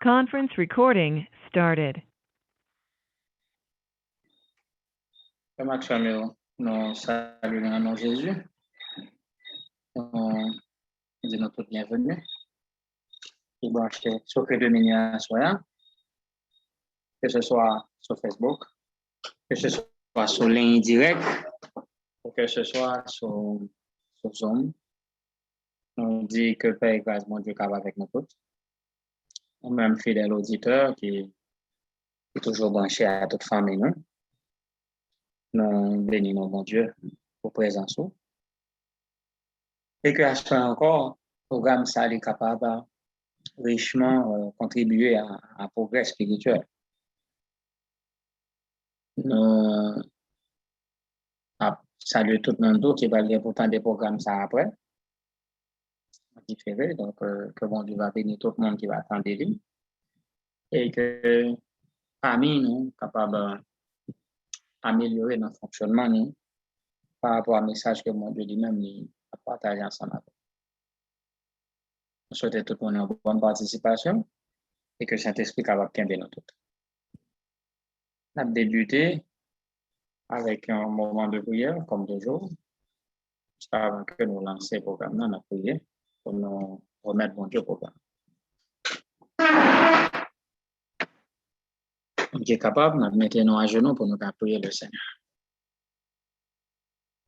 Conference recording started. Max Samuel, nous saluons le nom de Jésus. Nous disons tout bienvenue. Et branché sur que Dominion soit, que ce soit sur Facebook, que ce soit sur ligne directe, ou que ce soit sur Zoom. On dit que le Père grâce mon Dieu capable avec nous tous. Ou même fidèle auditeur qui est toujours branché à toute famille, nous. Nous bénissons mon Dieu pour présence. Et que à ce point encore, le programme ça est capable richement contribuer à progrès spirituel. Nous saluons tout le monde qui va lire pourtant des programmes ça après, différé, donc que bon Dieu va bénir tout le monde qui va attendre lui et que parmi nous capable améliorer notre fonctionnement nous, par rapport au message que mon Dieu lui-même a partagé ensemble avec. Je souhaite tout le monde une bonne participation et que Saint-Esprit capable de nous tous. On a débuté avec un moment de prière, comme toujours. Avant que nous lancions le programme, nous avons prié pour nous remettre mon Dieu au programme. Qui est capable, nous mettons à genoux pour nous prier le Seigneur.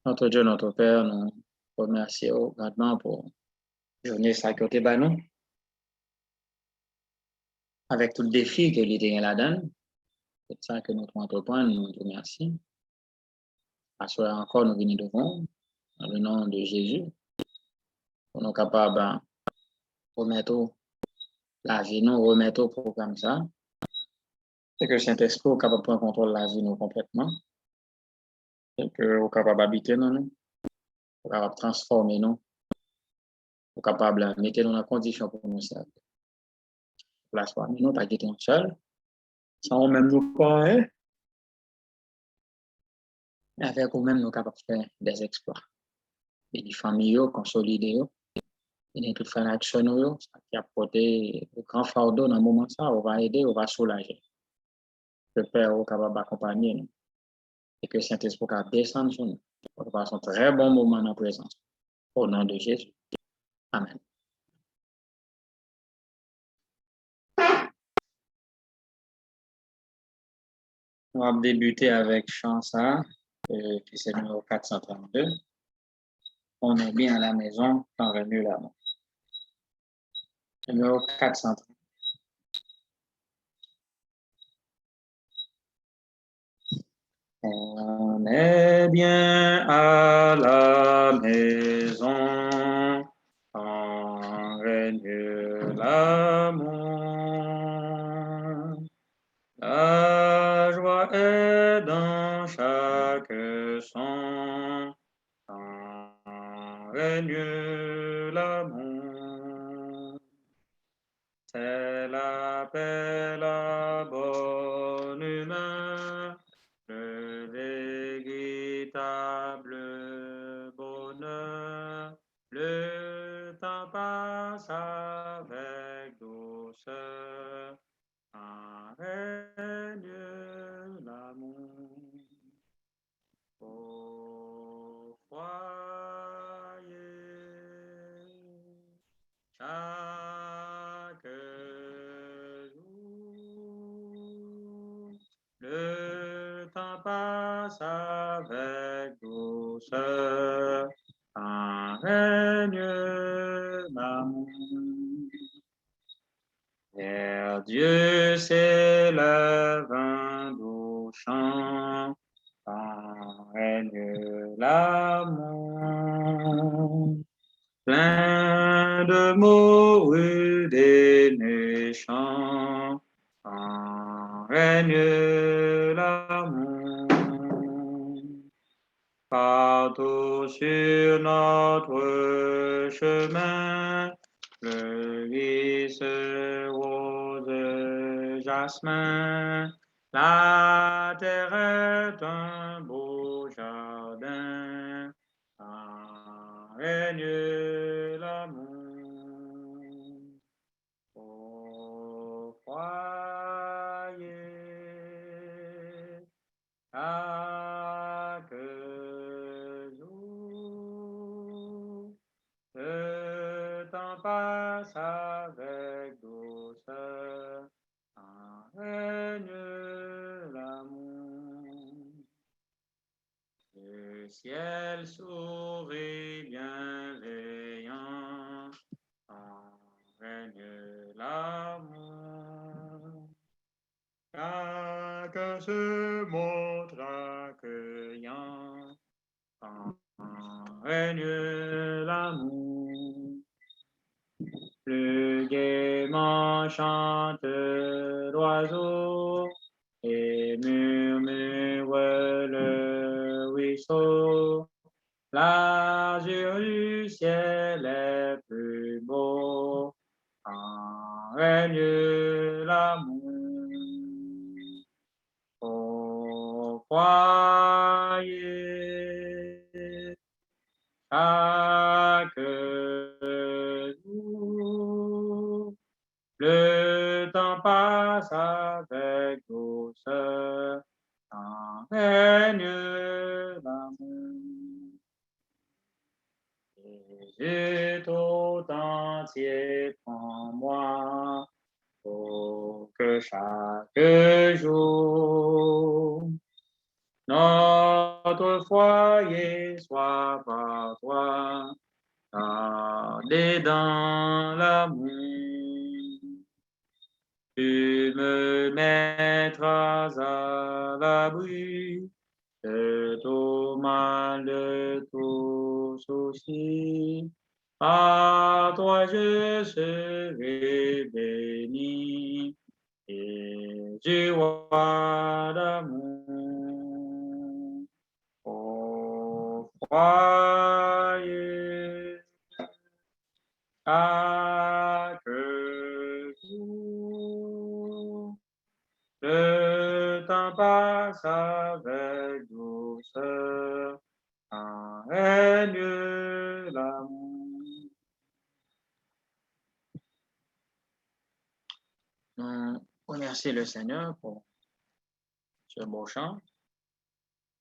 Notre Dieu, notre Père, nous remercions grandement pour la journée sacrée de nous. Avec tout le défi que l'idée la donne, c'est ça que notre entrepreneur nous remercie. Parce que encore nous venons devant, dans le nom de Jésus, pour nous capables de remettre la vie, nous remettre au programme ça. Et que Saint-Esprit est capable de prendre contrôle de la vie nous complètement. Et que nous capable d'habiter nous, capable de transformer nous, capable de mettre nous dans la condition pour nous servir. La soirée, nous pas quitter seul, sans même nous pas, avec nous-mêmes nous capables de faire des exploits. Et les familles consolider, et toute action qui a porté le grand fardeau dans le moment ça, on va aider, on va soulager. Le Père est capable d'accompagner nous. Et que Saint-Esprit va descendre sur nous. On va passer un très bon moment dans la présence. Au nom de Jésus. Amen. On va débuter avec chanson, qui c'est le numéro 432. On est bien à la maison, quand on mieux là. Numéro 430. On est bien à la maison, quand règne l'amour. La joie est dans chaque son, quand règne l'amour. C'est la paix, la bonne humeur, le véritable bonheur. Le temps passe avec douceur, quand règne l'amour. Au foyer, chaque jour, le temps passe avec douceur, quand règne l'amour. Vers Dieu s'élève un doux chant, quand règne l'amour. Plein de mots rudes et méchants, quand règne l'amour. Partout sur notre chemin, le lys rose jasmin, la terre est un beau jardin, quand règne l'amour. Au passe avec douceur, en règne l'amour. Le ciel sourit bienveillant, en règne l'amour. Chacun se montre accueillant, en règne l'amour. Plus gaiement chante l'oiseau et murmure le ruisseau. L'azur du ciel est plus beau, en règne l'amour. Oh, croyez chaque jour, le temps passe avec douceur, en règne l'amour. Jésus tout entier prends-moi, pour que chaque jour notre foyer soit par toi, gardé dans l'amour. Tu me mettras à l'abri de tout mal, de tout souci. Par toi je serai béni, et du roi d'amour. Oh, croyez chaque jour, le temps passe avec douceur, en règne l'amour. Nous remercions le Seigneur pour ce beau chant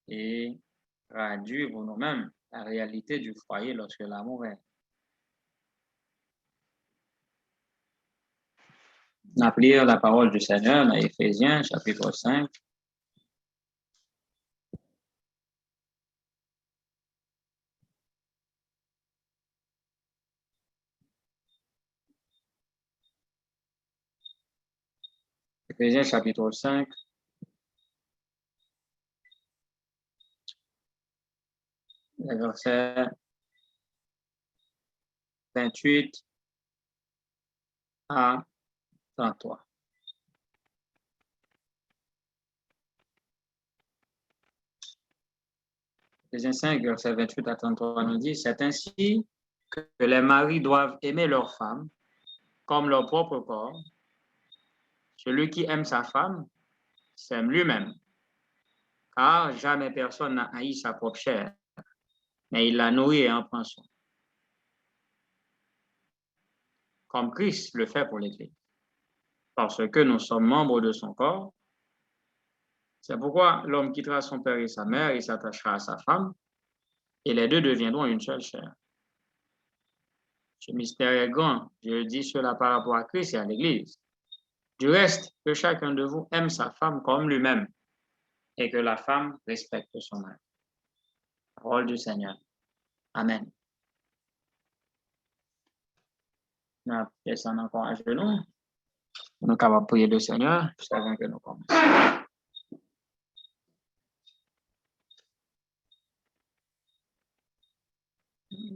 et traduire pour nous-mêmes la réalité du foyer lorsque l'amour est. On a lire la parole du Seigneur dans Éphésiens chapitre 5. Éphésiens chapitre 5. Les versets 28 à 33. Éphésiens 5, verset 28 à 33 nous dit, c'est ainsi que les maris doivent aimer leurs femmes comme leur propre corps. Celui qui aime sa femme s'aime lui-même, car jamais personne n'a haï sa propre chair, mais il la nourrit et en prend soin. Comme Christ le fait pour l'Église, parce que nous sommes membres de son corps. C'est pourquoi l'homme quittera son père et sa mère et s'attachera à sa femme, et les deux deviendront une seule chair. Ce mystère est grand. Je dis cela par rapport à Christ et à l'Église. Du reste, que chacun de vous aime sa femme comme lui-même, et que la femme respecte son mari. Parole du Seigneur. Amen. Nous descendons encore à genoux. Nous sommes capables de prier le Seigneur avant que nous commencions.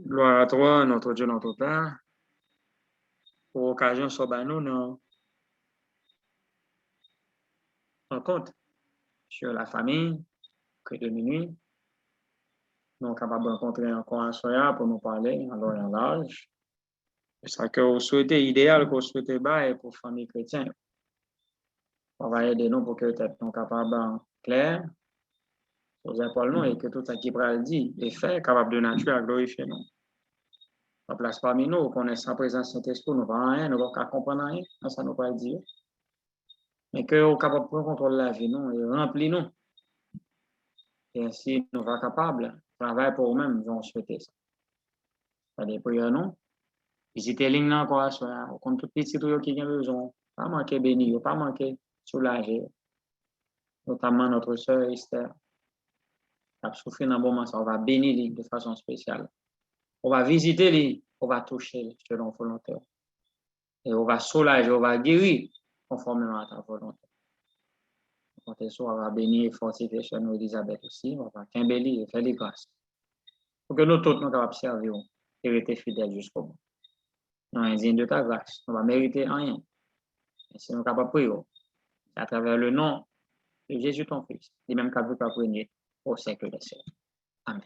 Gloire à toi, notre Dieu, notre Père. Pour occasion, nous rencontre sur la famille, que de minuit. Nous sommes capables de rencontrer encore un soir pour nous parler en long et en large. C'est ça que vous souhaitez, idéal que vous souhaitez bas pour famille chrétienne. On va aider nous pour que nous soyons capables en clair, aux épaules et que tout ce qui va dit et fait, capable de nature à glorifier nous. La place parmi nous, qu'on est sans présence Saint-Esprit, nous ne pouvons rien, nous ne pouvons pas comprendre rien, ça nous pas dire. Mais que nous capable de prendre contrôle de la vie, nous, et remplir nous. Et ainsi, nous sommes capables de travailler pour nous-mêmes, nous avons souhaité ça. Ça des prières, non? Visiter ligne là quoi, soit compte tout petit tout qui a besoin, pas manquer béni, pas manquer soulager, notamment notre sœur Esther. Elle a souffert dans un bon moment, on va bénir de façon spéciale. On va visiter lui, on va toucher selon volonté. Et on va soulager, on va guérir conformément à ta volonté. On va bénir et fortifier chez nous Elisabeth aussi, on va Kimberly et faire les grâces. Pour que nous tous nous capables de servir et rester fidèles jusqu'au bout. Nous indigne de ta grâce, on va mériter rien. Et si nous sommes capables de prier, à travers le nom de Jésus ton Fils, les mêmes capables de prier au siècle des siècles. Amen.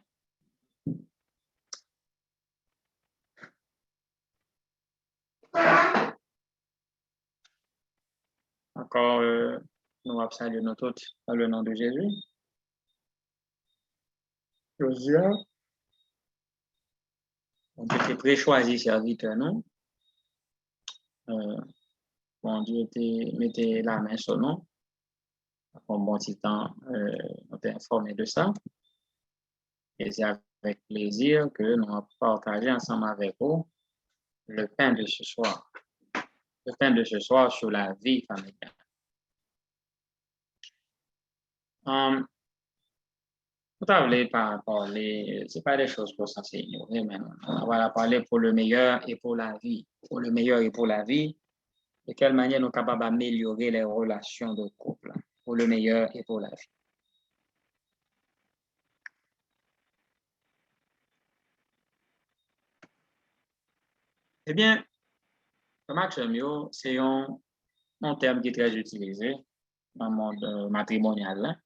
Encore, nous allons saluer nous tous dans le nom de Jésus. Josia, on était pré-choisi serviteur, non? Bon Dieu mettez la main sur nous. Après un bon petit temps, on est informé de ça. Et c'est avec plaisir que nous allons partager ensemble avec vous le pain de ce soir. Le pain de ce soir sur la vie familiale. Tout à l'heure, ce n'est pas des choses pour s'enseigner, mais on va parler pour le meilleur et pour la vie. Pour le meilleur et pour la vie, de quelle manière nous sommes capables d'améliorer les relations de couple, pour le meilleur et pour la vie. Eh bien, le matrimonial, c'est un terme qui est très utilisé dans le monde matrimonial.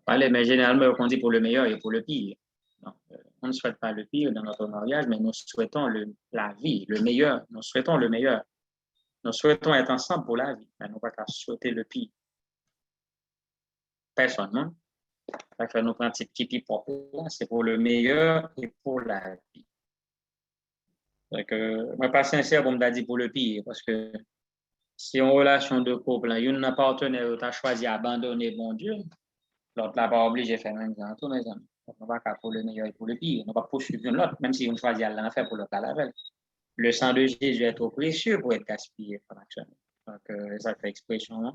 Mais généralement, on dit pour le meilleur et pour le pire. Donc, on ne souhaite pas le pire dans notre mariage, mais nous souhaitons la vie, le meilleur. Nous souhaitons le meilleur. Nous souhaitons être ensemble pour la vie, mais nous ne pouvons pas souhaiter le pire. Personnellement, nous prenons un petit pipi pour c'est pour le meilleur et pour la vie. Donc, je ne suis pas sincère pour me dire pour le pire, parce que si en relation de couple, une partenaire a choisi d'abandonner bon Dieu, l'autre n'a pas obligé de faire même temps, tous mes amis. On ne va pas pour le meilleur et pour le pire. On ne va pas poursuivre l'autre, même si on choisit à l'enfer pour l'autre à la veille. Le sang de Jésus est trop précieux pour être gaspillé. Donc, ça fait expression là.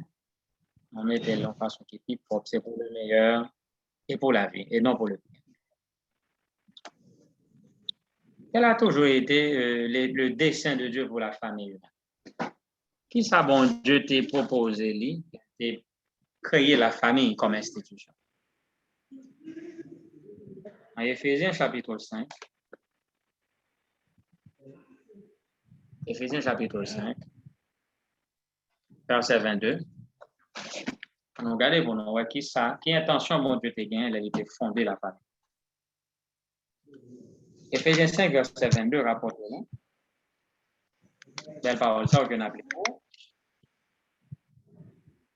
On met de façon qui est propre, c'est pour le meilleur et pour la vie, et non pour le pire. Quel a toujours été le dessein de Dieu pour la famille? Qui ça, bon Dieu t'a proposé, lui, de créer la famille comme institution? En Éphésiens chapitre 5, verset 22, on regarde pour nous voir qui intention bon Dieu t'a gagné, elle a été fondée la famille. Éphésiens 5, verset 22, rapporte-nous. Belle parole, ça qu'on appelle pour.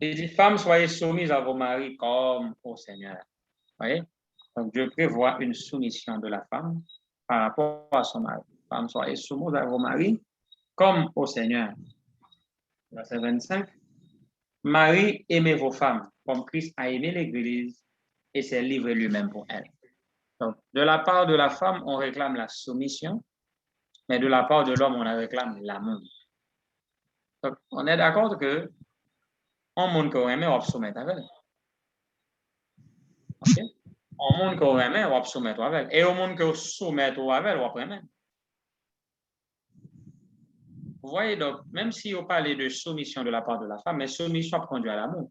Il dit, femmes, soyez soumises à vos maris comme au Seigneur. Vous voyez? Donc, Dieu prévoit une soumission de la femme par rapport à son mari. Femmes, soyez soumises à vos maris comme au Seigneur. Verset 25. Marie, aimez vos femmes comme Christ a aimé l'Église et s'est livré lui-même pour elle. Donc, de la part de la femme, on réclame la soumission, mais de la part de l'homme, on réclame l'amour. Donc, on est d'accord que on monde qu'on aime, on va soumettre avec. OK? On monde qu'on aime, on va soumettre avec. Et au monde qu'on soumet avec, on va prendre. Vous voyez, donc, même si on parlait de soumission de la part de la femme, mais soumission conduit à l'amour.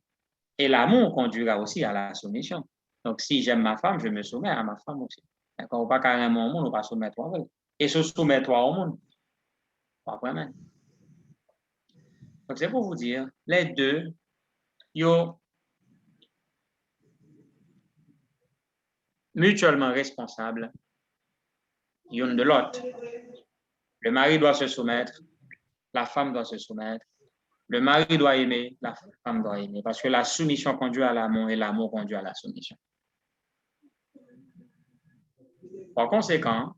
Et l'amour conduira aussi à la soumission. Donc, si j'aime ma femme, je me soumets à ma femme aussi. D'accord? On ne va pas carrément au monde, on va soumettre toi avec. Et se soumettre toi au monde. Pas vraiment. Donc, c'est pour vous dire, les deux, sont mutuellement responsables l'une de l'autre. Le mari doit se soumettre, la femme doit se soumettre, le mari doit aimer, la femme doit aimer, parce que la soumission conduit à l'amour et l'amour conduit à la soumission. Par conséquent,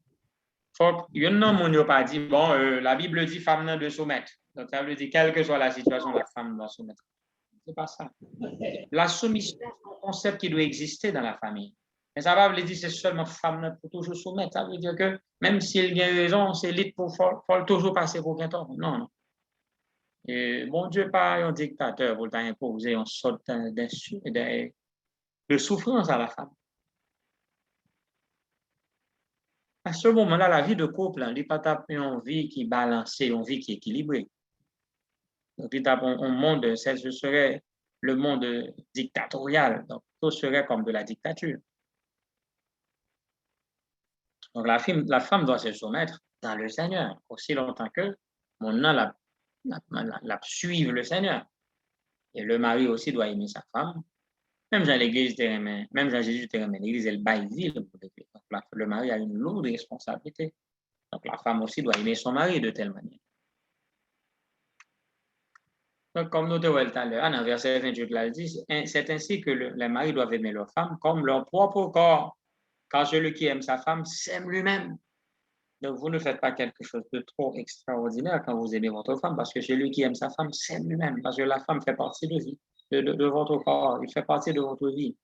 il y a un homme qui n'a pas dit, bon, la Bible dit femme de soumettre. Donc, ça veut dire, quelle que soit la situation, la femme doit soumettre. Ce n'est pas ça. La soumission, c'est un concept qui doit exister dans la famille. Mais ça va veut dire que c'est seulement femme pour toujours soumettre. Ça veut dire que même s'il a raison, c'est l'élite pour toujours passer pour quelqu'un. Non, non. Et bon Dieu, pas un dictateur pour t'imposer une sorte de souffrance à la femme. À ce moment-là, la vie de couple, il n'y a pas une vie qui est balancée, une vie qui est équilibrée. Donc, il y a un monde, ce serait le monde dictatorial. Donc, tout serait comme de la dictature. Donc, la femme doit se soumettre dans le Seigneur, aussi longtemps que mon nom la suive le Seigneur. Et le mari aussi doit aimer sa femme. Même dans l'église, même dans Jésus, l'église, elle baille le mari a une lourde responsabilité. Donc, la femme aussi doit aimer son mari de telle manière. Donc, comme nous devons tout à l'heure, dans verset 28, là, il dit, c'est ainsi que les maris doivent aimer leur femme comme leur propre corps. Car celui qui aime sa femme s'aime lui-même. Donc, vous ne faites pas quelque chose de trop extraordinaire quand vous aimez votre femme, parce que celui qui aime sa femme s'aime lui-même, parce que la femme fait partie de votre corps, il fait partie de votre vie.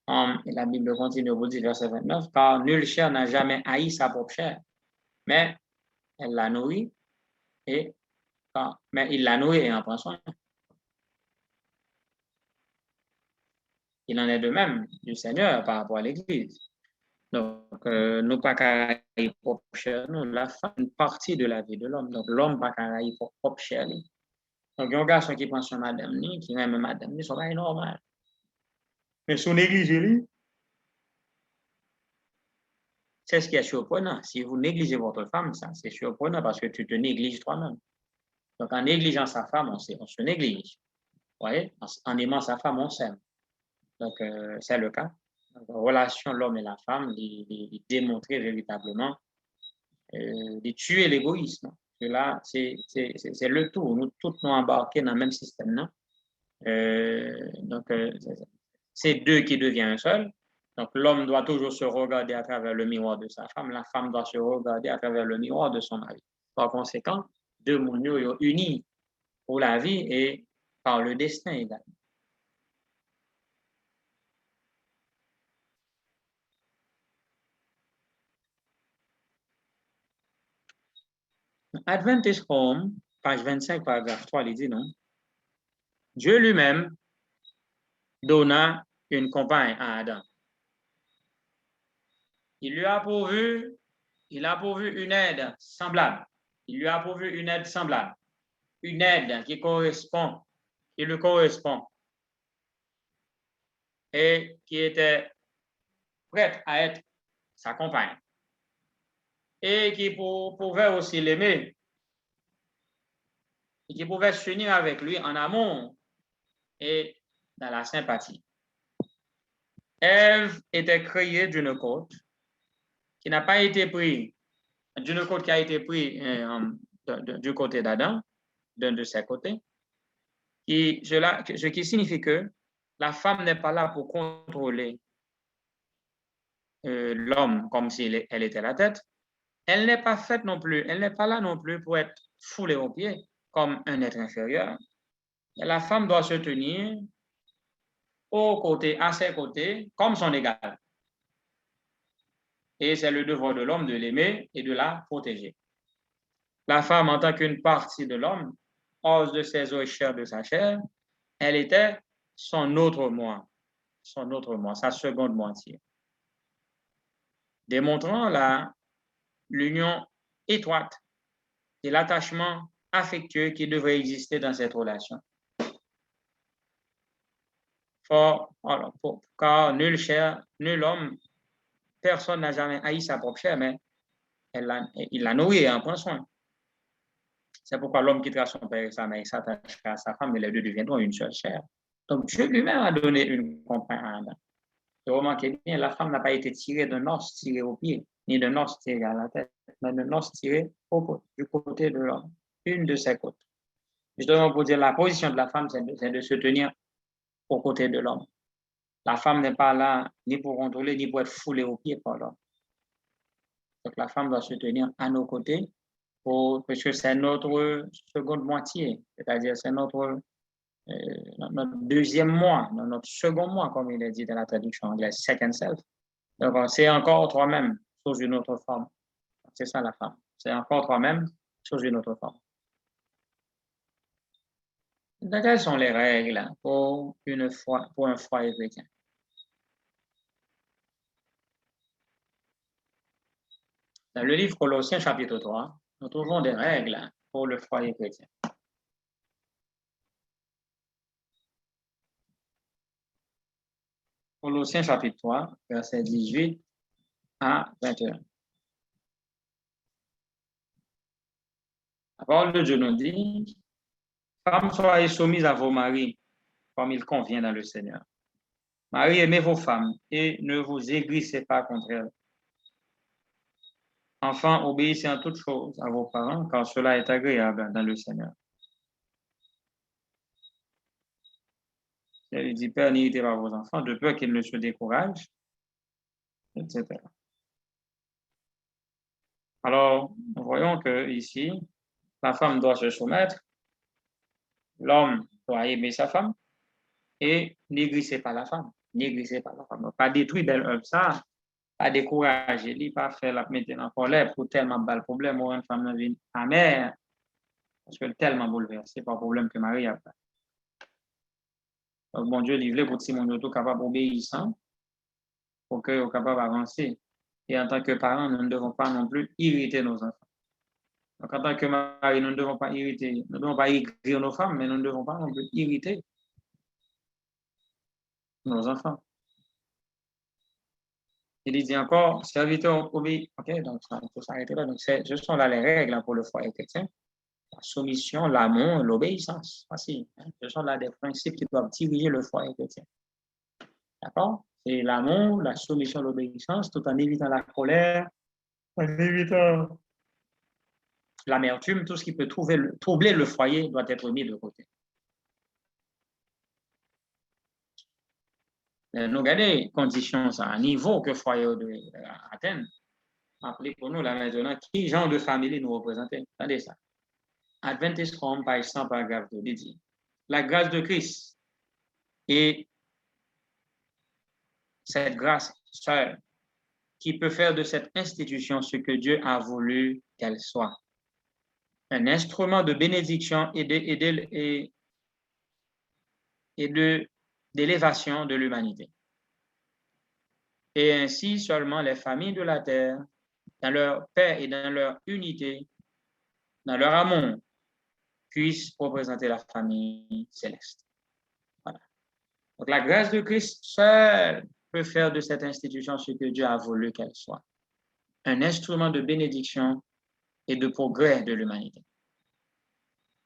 Et la Bible continue au bout du verset 29, car nulle chair n'a jamais haï sa propre chair, mais elle la nourrit, mais il la nourrit et en prend soin. Il en est de même du Seigneur par rapport à l'Église. Donc, nous pas qu'à propre chair, nous, la femme, une partie de la vie de l'homme. Donc, l'homme pas qu'à propre chair. Donc, il y a un garçon qui prend son madame, qui aime madame, ça va être normal. Mais son négligé, c'est ce qui est surprenant. Si vous négligez votre femme, ça, c'est surprenant parce que tu te négliges toi-même. Donc, en négligeant sa femme, on se néglige. Vous voyez? En aimant sa femme, on s'aime. Donc, c'est le cas. Donc, la relation l'homme et la femme, de démontrer véritablement, de tuer l'égoïsme. Là, c'est le tout. Nous tous nous embarqués dans le même système. Non? Donc, c'est deux qui deviennent un seul. Donc, l'homme doit toujours se regarder à travers le miroir de sa femme. La femme doit se regarder à travers le miroir de son mari. Par conséquent, deux mondes unis pour la vie et par le destin également. Adventist Home, page 25, paragraphe 3, il dit non. Dieu lui-même donna une compagne à Adam. Il a pourvu une aide semblable. Il lui a pourvu une aide semblable. Une aide qui lui correspond et qui était prête à être sa compagne. Et qui pouvait aussi l'aimer. Et qui pouvait s'unir avec lui en amour et dans la sympathie. Ève était créée d'une côte qui n'a pas été prise, d'une côte qui a été prise du côté d'Adam, d'un de ses côtés, ce qui signifie que la femme n'est pas là pour contrôler l'homme comme si elle était la tête. Elle n'est pas faite non plus, elle n'est pas là non plus pour être foulée aux pieds comme un être inférieur. Et la femme doit se tenir à ses côtés, comme son égal. Et c'est le devoir de l'homme de l'aimer et de la protéger. La femme, en tant qu'une partie de l'homme, os de ses os et chair de sa chair, elle était son autre moi, sa seconde moitié. Démontrant l'union étroite et l'attachement affectueux qui devrait exister dans cette relation. Car nul chair, nul homme, personne n'a jamais haï sa propre chair, mais il l'a nourrie et en prend soin. C'est pourquoi l'homme quittera son père et sa mère et s'attachera à sa femme et les deux deviendront une seule chair. Donc Dieu lui-même a donné une compagne à Adam. Et remarquez bien, la femme n'a pas été tirée d'un os tiré au pied, ni d'un os tiré à la tête, mais d'un os tiré du côté de l'homme, une de ses côtes. Justement pour dire la position de la femme, c'est de se tenir aux côtés de l'homme. La femme n'est pas là ni pour contrôler, ni pour être foulée aux pieds par l'homme. Donc la femme doit se tenir à nos côtés parce que c'est notre seconde moitié, c'est-à-dire c'est notre dans notre deuxième moi, dans notre second moi, comme il est dit dans la traduction anglaise, second self. Donc, c'est encore toi-même sous une autre forme. C'est ça la femme. C'est encore toi-même sous une autre forme. Donc, quelles sont les règles pour un foyer chrétien? Dans le livre Colossiens chapitre 3, nous trouvons des règles pour le foyer chrétien. Colossiens chapitre 3, versets 18 à 21. La parole de Dieu nous dit, « Femmes, soyez soumises à vos maris, comme il convient dans le Seigneur. Marie, aimez vos femmes et ne vous aigrissez pas contre elles. Enfants, obéissez en toutes choses à vos parents, car cela est agréable dans le Seigneur. » Il dit, « Père, n'irritez pas vos enfants, de peur qu'ils ne se découragent, etc. » Alors, nous voyons que ici, la femme doit se soumettre, l'homme doit aimer sa femme et n'aigrissez pas la femme. N'aigrissez pas la femme. Pas détruire belle œuvre ça, pas décourager, pas faire la mettre en colère pour tellement bas le problème ou une femme vient amère parce qu'elle est tellement bouleversée par le problème que Marie a fait. Donc, bon Dieu, livré pour Simon Yoto capable d'obéissant pour que soit capable d'avancer. Et en tant que parents, nous ne devons pas non plus irriter nos enfants. Donc, en tant que mari, nous ne devons pas irriter, nous ne devons pas aigrir nos femmes, mais nous ne devons pas non plus irriter nos enfants. Il dit encore, serviteur obéit. OK, donc il faut s'arrêter là. Donc, ce sont là les règles pour le foyer chrétien. La soumission, l'amour, l'obéissance. Voici, ce sont là des principes qui doivent diriger le foyer chrétien. D'accord? C'est l'amour, la soumission, l'obéissance, tout en évitant la colère, en évitant l'amertume, tout ce qui peut troubler le foyer doit être mis de côté. Nous regardons les conditions, ça, à niveau que le foyer doit atteindre. Appelez pour nous là maintenant, qui genre de famille nous représentons? Attendez ça. Adventist Home, page 100, paragraphe 2, dit la grâce de Christ et cette grâce seule qui peut faire de cette institution ce que Dieu a voulu qu'elle soit. Un instrument de bénédiction et d'élévation de l'humanité. Et ainsi seulement les familles de la terre, dans leur paix et dans leur unité, dans leur amour, puissent représenter la famille céleste. Voilà. Donc la grâce de Christ seule peut faire de cette institution ce que Dieu a voulu qu'elle soit. Un instrument de bénédiction et de progrès de l'humanité.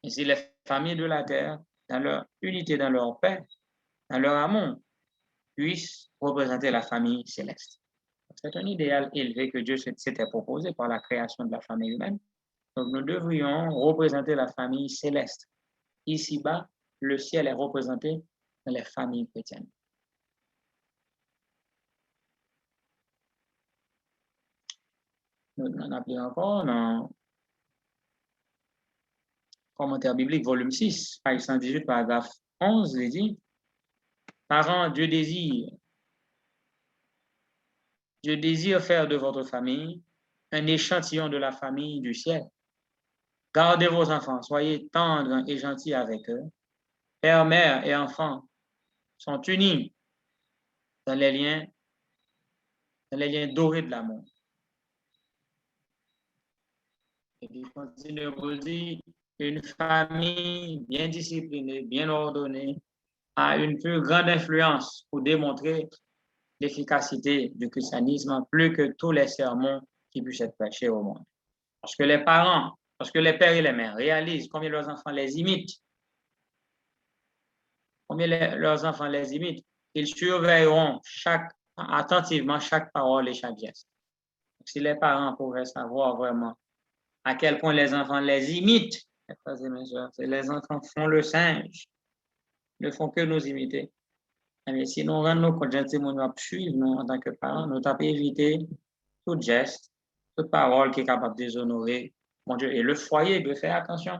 Ainsi, les familles de la terre, dans leur unité, dans leur paix, dans leur amour, puissent représenter la famille céleste. C'est un idéal élevé que Dieu s'était proposé par la création de la famille humaine. Donc, nous devrions représenter la famille céleste. Ici-bas, le ciel est représenté dans les familles chrétiennes. Nous en appelons encore dans Commentaire biblique, volume 6, page 118, paragraphe 11, il dit parents, Dieu désire faire de votre famille un échantillon de la famille du ciel. Gardez vos enfants, soyez tendres et gentils avec eux. Père, mère et enfants sont unis dans les liens dorés de l'amour. Et il continue de vous dire, une famille bien disciplinée, bien ordonnée, a une plus grande influence pour démontrer l'efficacité du christianisme plus que tous les sermons qui puissent être prêchés au monde. Parce que les parents, parce que les pères et les mères réalisent combien leurs enfants les imitent, leurs enfants les imitent, ils surveilleront attentivement chaque parole et chaque geste. Si les parents pouvaient savoir vraiment à quel point les enfants les imitent, les enfants font le singe, ne font que nous imiter. Mais si nous rendons compte de nous suivre nous en tant que parents, nous devons éviter tout geste, toute parole qui est capable de déshonorer mon Dieu. Et le foyer doit faire attention.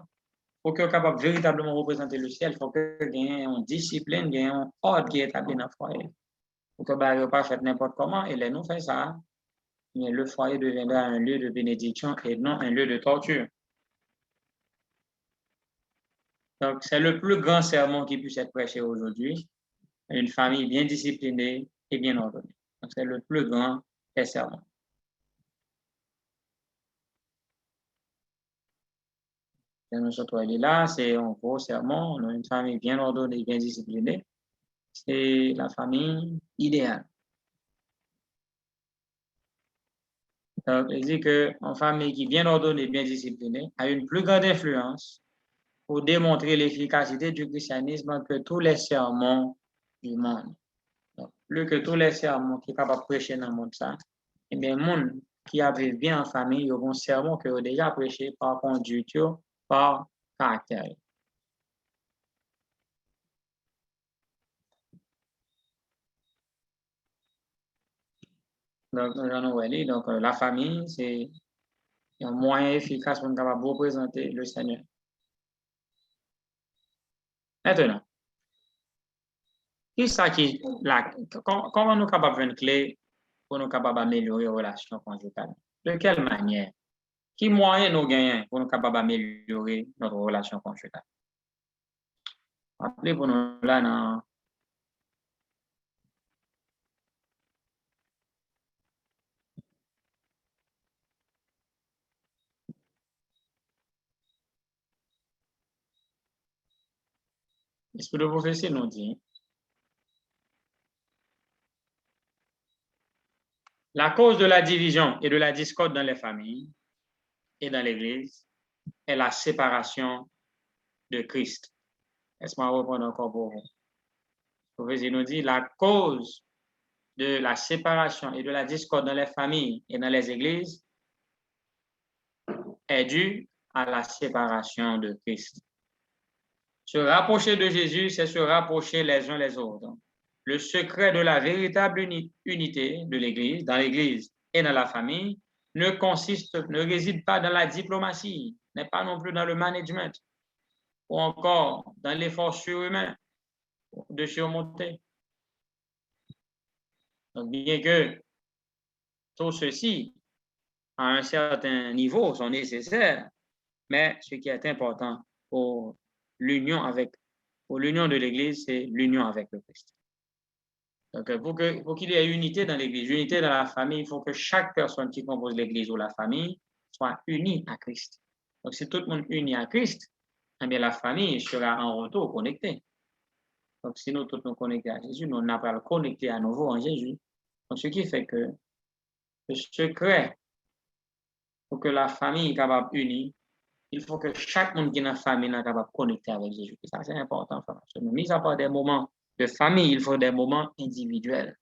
Pour que capable véritablement représenter le ciel, il faut que y ait une discipline, y ait un ordre qui est établi dans le foyer. Pour que bah, pas fait n'importe comment, et les nous fait ça, mais le foyer deviendra un lieu de bénédiction et non un lieu de torture. Donc, c'est le plus grand sermon qui puisse être prêché aujourd'hui. Une famille bien disciplinée et bien ordonnée. Donc, c'est le plus grand des sermons. Là, c'est un gros sermon. On a une famille bien ordonnée, bien disciplinée. C'est la famille idéale. Donc, il dit qu'une famille qui est bien ordonnée, bien disciplinée, a une plus grande influence pour démontrer l'efficacité du christianisme que tous les sermons du monde. Donc, plus que tous les sermons qui sont capables de prêcher dans le monde, ça, eh bien, le monde qui avait bien en famille, ils ont un sermon que ont déjà prêché par conduite, par caractère. Donc, la famille, c'est un moyen efficace pour nous capable de représenter le Seigneur. Maintenant, comment nous sommes capables de faire une clé pour nous capables d'améliorer les relations conjugales? De quelle manière? Quels moyens nous gagnons pour nous capables d'améliorer notre relation conjugale? Rappelez pour nous là dans l'esprit de prophétie nous dit la cause de la division et de la discorde dans les familles et dans l'Église est la séparation de Christ. Laisse-moi reprendre encore pour vous. La prophétie nous dit la cause de la séparation et de la discorde dans les familles et dans les églises est due à la séparation de Christ. Se rapprocher de Jésus, c'est se rapprocher les uns les autres. Le secret de la véritable unité de l'Église, dans l'Église et dans la famille, ne réside pas dans la diplomatie, n'est pas non plus dans le management, ou encore dans l'effort surhumain de surmonter. Donc, bien que tout ceci, à un certain niveau, sont nécessaires, mais ce qui est important pour l'union de l'Église, c'est l'union avec le Christ. Donc, pour qu'il y ait unité dans l'Église, unité dans la famille, il faut que chaque personne qui compose l'Église ou la famille soit unie à Christ. Donc, si tout le monde est uni à Christ, eh bien, la famille sera en retour connectée. Donc, si nous tous nous connectons à Jésus, nous n'avons pas le connecter à nouveau en Jésus. Donc, ce qui fait que le secret pour que la famille soit capable unie, il faut que chaque monde qui est dans la famille soit capable de connecter avec Jésus. Et ça, c'est important. Mis à part des moments de famille, il faut des moments individuels.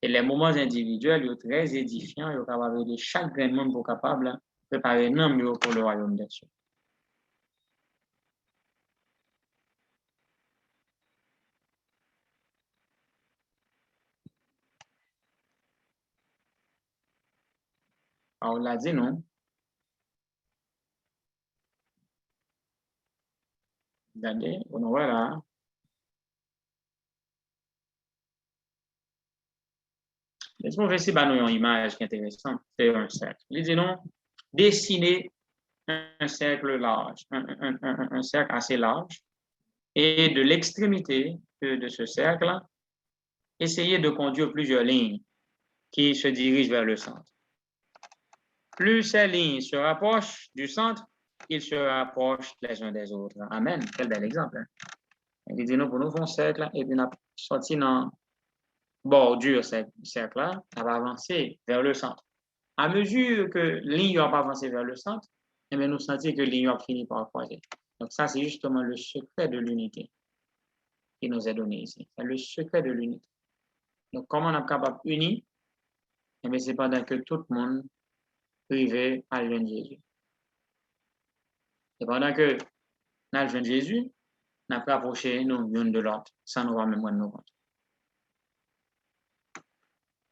Et les moments individuels, ils sont très édifiants. Ils sont capables de chaque grand monde pour capable de préparer un homme pour le royaume des cieux. Alors, on l'a dit, non? Regardez, on voit là. Laisse-moi voir si nous une image qui est intéressante. C'est un cercle. Il dit non, dessiner un cercle large, un cercle assez large. Et de l'extrémité de ce cercle, essayez de conduire plusieurs lignes qui se dirigent vers le centre. Plus ces lignes se rapprochent du centre, ils se rapprochent les uns des autres. Amen. Quel bel exemple. Hein? Il dit nous pour nous faire un cercle et puis on a sorti dans bordure ce cercle-là, on va avancer vers le centre. À mesure que ligne va avancer vers le centre, eh bien, nous sentons que ligne va finir par croiser. Donc ça, c'est justement le secret de l'unité qui nous est donné ici. C'est le secret de l'unité. Donc, comment on est capable d'unir? Eh bien, c'est pendant que tout le monde privé à le Jésus. Et pendant que nous avons Jésus, nous avons approché nous l'un de l'autre, sans nous même rendre compte.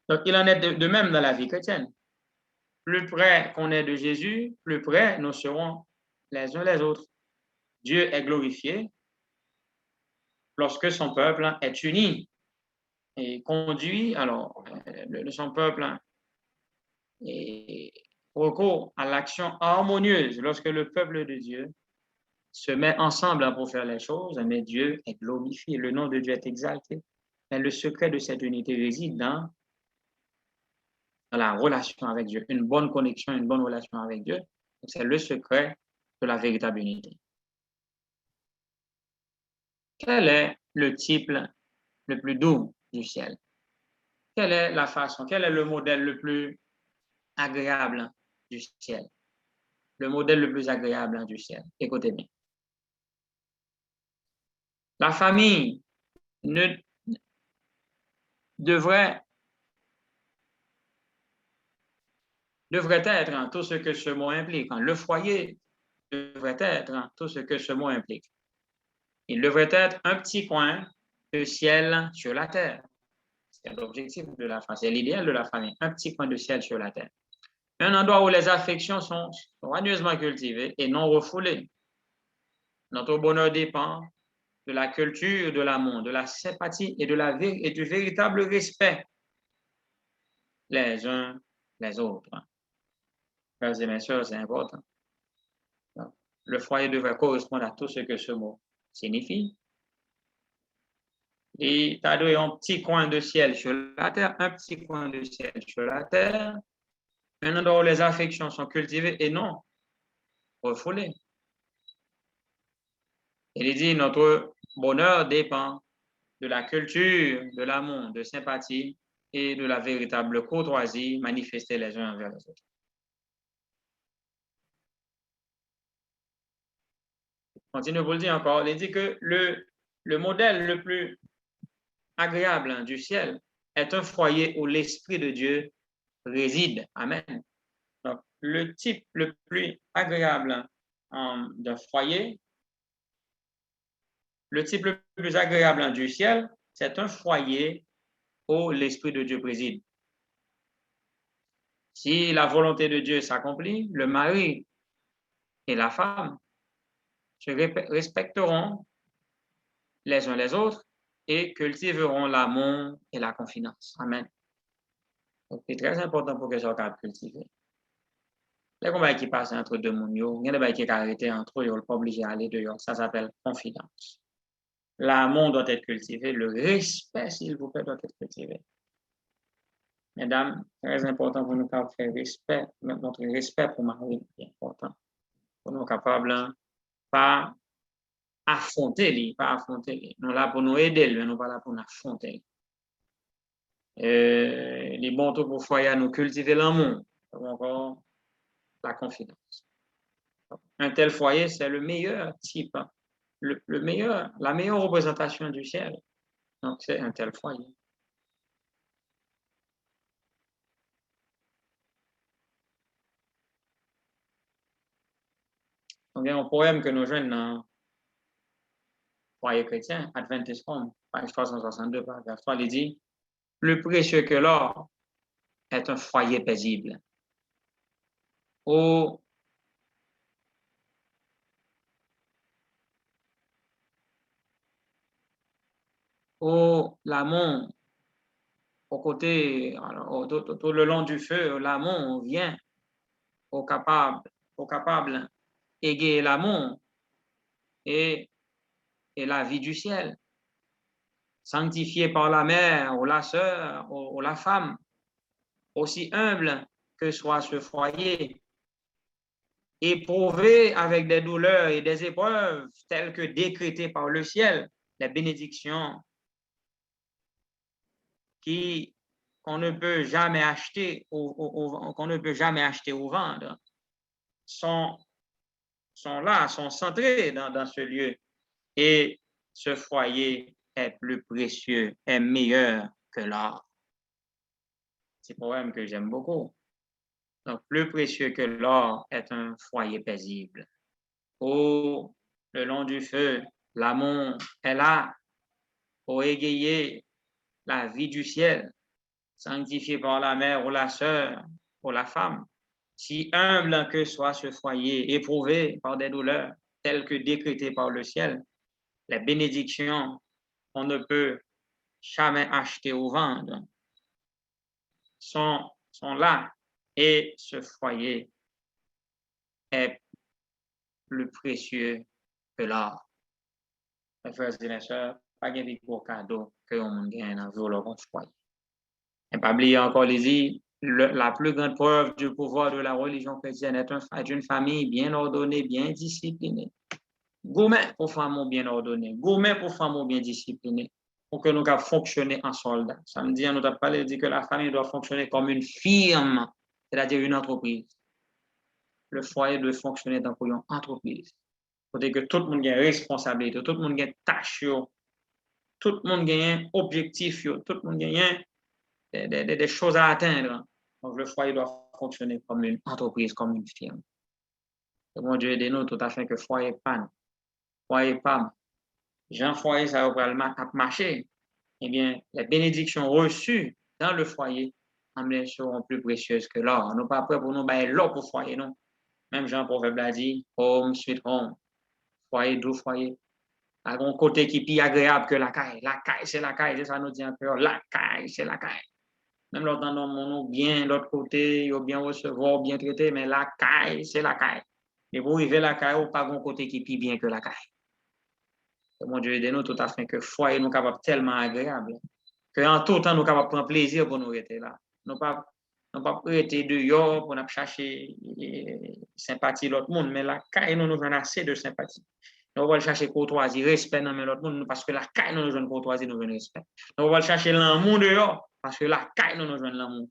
Donc, il en est de même dans la vie chrétienne. Plus près qu'on est de Jésus, plus près nous serons les uns les autres. Dieu est glorifié lorsque son peuple est uni et conduit, alors, son peuple et recours à l'action harmonieuse. Lorsque le peuple de Dieu se met ensemble pour faire les choses, mais Dieu est glorifié, le nom de Dieu est exalté. Mais le secret de cette unité réside dans la relation avec Dieu, une bonne connexion, une bonne relation avec Dieu. C'est le secret de la véritable unité. Quel est le type le plus doux du ciel? Quelle est la façon, quel est le modèle le plus agréable du ciel? Le modèle le plus agréable du ciel. Écoutez bien. La famille ne devrait être en tout ce que ce mot implique. Le foyer devrait être en tout ce que ce mot implique. Il devrait être un petit coin de ciel sur la terre. C'est l'objectif de la famille, c'est l'idéal de la famille, un petit coin de ciel sur la terre. Un endroit où les affections sont soigneusement cultivées et non refoulées. Notre bonheur dépend de la culture de l'amour, de la sympathie et du véritable respect les uns les autres. Frères et mes sœurs, c'est important. Donc, le foyer devrait correspondre à tout ce que ce mot signifie. Et tu as un petit coin de ciel sur la terre, un petit coin de ciel sur la terre, un endroit où les affections sont cultivées et non refoulées. Il dit, notre bonheur dépend de la culture, de l'amour, de sympathie et de la véritable courtoisie manifestée les uns envers les autres. Continue pour le dire encore. Il dit que le modèle le plus agréable du ciel est un foyer où l'Esprit de Dieu réside. Amen. Donc, le type le plus agréable d'un foyer, le type le plus agréable du ciel, c'est un foyer où l'Esprit de Dieu préside. Si la volonté de Dieu s'accomplit, le mari et la femme se respecteront les uns les autres et cultiveront l'amour et la confidence. Amen. Donc, c'est très important pour que ça soit cultivé. Les combats qui passent entre deux mondes, il y a des combats qui sont arrêtés entre eux, ils ne sont pas obligés d'aller dehors. Ça s'appelle confidence. L'amour doit être cultivé, le respect, s'il vous plaît, doit être cultivé. Mesdames, très important pour nous faire respect, notre respect pour Marie, c'est important. Pour nous capables pas affronter lui, pas affronter lui. Nous là pour nous aider, lui, nous pas là pour nous affronter. Les bons taux pour foyer nous cultiver l'amour, encore la confidence. Un tel foyer, c'est le meilleur type, la meilleure représentation du ciel. Donc, c'est un tel foyer. Donc, il y a un poème que nous jouons dans foyer chrétien, Adventist Home, page 362, paragraphe 3, il dit « Plus précieux que l'or est un foyer paisible. Où l'amour, au côté, tout le long du feu, l'amour vient au capable égayer l'amour et la vie du ciel, sanctifié par la mère ou la sœur ou la femme, aussi humble que soit ce foyer, éprouvé avec des douleurs et des épreuves telles que décrétées par le ciel, les bénédictions qu'on ne peut jamais acheter qu'on ne peut jamais acheter ou vendre sont là, sont centrés dans ce lieu. Et ce foyer est plus précieux, est meilleur que l'or. C'est un poème que j'aime beaucoup. Donc, plus précieux que l'or est un foyer paisible. Où, le long du feu, l'amour est là pour égayer la vie du ciel, sanctifié par la mère ou la sœur ou la femme, si humble que soit ce foyer, éprouvé par des douleurs telles que décrétées par le ciel, les bénédictions qu'on ne peut jamais acheter ou vendre, sont là. Et ce foyer est plus précieux que l'or. Mes frères et mes sœurs, pas de plus gros cadeau que on gagne dans le foyer. Et pas oublier encore les la plus grande preuve du pouvoir de la religion chrétienne est une famille bien ordonnée, bien disciplinée. Gourmet pour femmes bien ordonnées, gourmet pour femmes bien disciplinées, pour que nous puissions fonctionner en soldat. Samedi, nous avons parlé dit que la famille doit fonctionner comme une firme, c'est-à-dire une entreprise. Le foyer doit fonctionner dans une entreprise. Pour que tout le monde ait responsabilité, tout le monde ait tâche, tout le monde ait objectif, tout le monde ait des choses à atteindre. Donc, le foyer doit fonctionner comme une entreprise, comme une firme. Et bon Dieu aide-nous tout à fait que foyer panne, foyer pas. Jean foyer, ça va marcher. Eh bien, les bénédictions reçues dans le foyer seront plus précieuses que l'or. Nous ne sommes pas prêts pour nous bailler l'or pour foyer, non. Même Jean Proverbe l'a dit, home, sweet home. Foyer, doux foyer. À un côté qui est plus agréable que la caille. La caille, c'est la caille. C'est ça nous dit en créole. La caille, c'est la caille. Même l'autre dans nous bien, l'autre côté, il bien recevoir, bien traité, mais la caille, c'est la caille. Et pour arriver à la caille, on pas un côté qui est plus bien que la caille. Mon Dieu, aide-nous tout à fait que foyer nous capable tellement agréable que en tout temps nous capable prendre plaisir pour nous rester là. Nous pas rester dehors pour nous chercher sympathie l'autre monde, mais la caille nous avons assez de sympathie. Nous allons chercher courtoisie, respect dans l'autre monde parce que la caille nous avons courtoisie, nous avons respect. Nous allons chercher l'amour dehors parce que la caille nous avons l'amour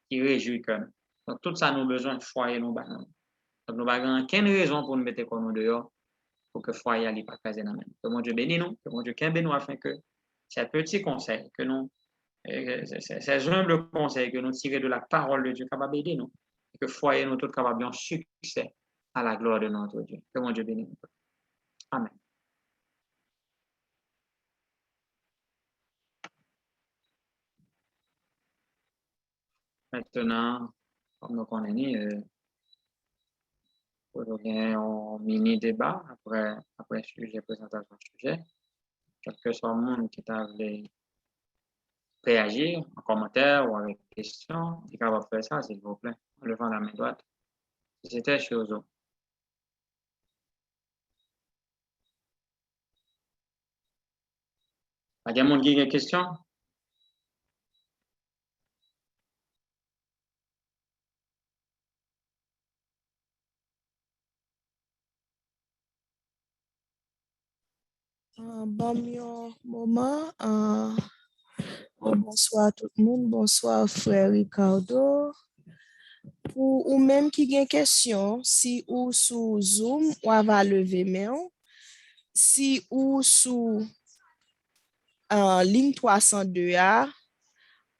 qui réjouit que nous. Donc tout ça nous besoin de foyer nous bagnons. Donc nous n'avons aucune raison pour nous mettre comme nous dehors. Pour que le foyer n'aille pas caser dans la main. Que mon Dieu bénisse nous, que mon Dieu bénisse nous afin que ces petits conseils, que nous, ces humbles conseils que nous tirons de la parole de Dieu, capable d'aider nous, et que le foyer nous tous capable de succès à la gloire de notre Dieu. Que mon Dieu bénisse nous. Amen. Maintenant, comme nous connaissons, pour gagner un mini débat après le sujet, présentation du sujet. Quel que soit le monde qui t'a réagir en commentaire ou avec question, il va faire ça, s'il vous plaît, en levant la main droite. C'était chez Ozo. Il y a quelqu'un qui a une question? Bon moment. Bonsoir tout le monde. Bonsoir frère Ricardo. Pour ou même qui a une question, si ou sous Zoom, ou va lever main. Si ou sous ligne 302 A,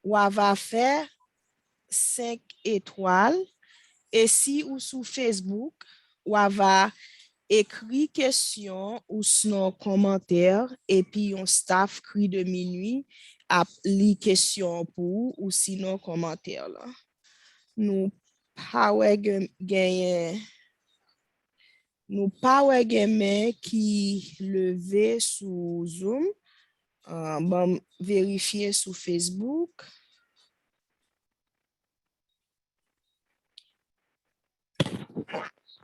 ou va faire 5 étoiles. Et si ou sous Facebook, ou va écrit question ou sinon commentaire et puis on staff cri de minuit à les questions pour ou sinon commentaire là. Nous pas gagner qui levé sous Zoom. Bon vérifier sur Facebook.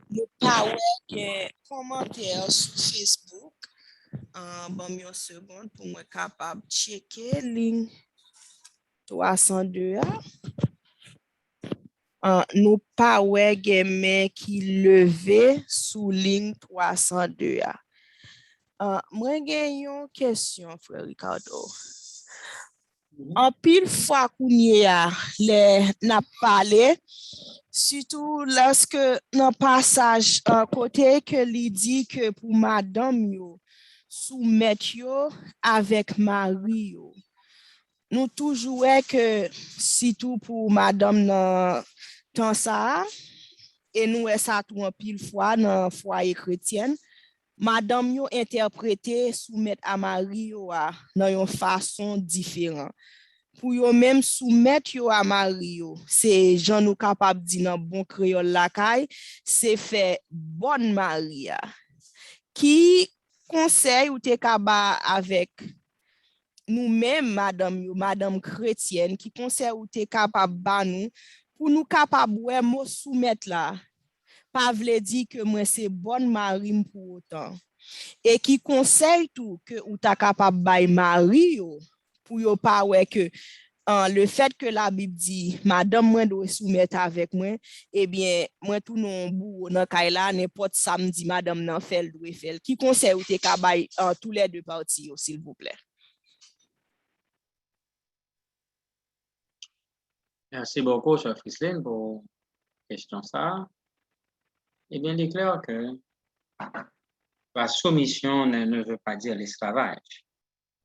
Nous pas commentaire sur Facebook. Bon, une seconde pour moi capable de checker ligne 302. Nous pas qui levé sous ligne 302. Moi j'ai une question frère Ricardo. En pile fois qu'on y a n'a parlé surtout lorsque dans passage côté que lui dit que pour madame yo soumettre yo avec Marie yo. Nous toujours que surtout pour madame dans temps ça et nous ça tout en pile fois dans foyer chrétienne madame yo interprété soumettre à Marie yo dans une façon différente. Pour yo même soumettre yo à Marie yo, c'est Jean nous capable dire dans bon créole la caille, c'est fait bonne Maria. Qui conseil ou te kaba avec nous-mêmes, madame chrétienne, qui conseil ou te capable ba nous pour nous capable ouais mo soumettre là. Pas vle dire que moi c'est bonne mari pour autant. Et qui conseille tout que ou ta capable bay mari yo pour yo pas ouais que le fait que la Bible dit madame moi doit soumettre avec moi, eh bien moi tout non bou dans kay là n'importe samedi madame nan fait doit faire. Qui conseille ou te ka bay tous les deux parties s'il vous plaît. Merci beaucoup, Chef Frislin, pour la question ça. Eh bien, il est clair que la soumission ne veut pas dire l'esclavage.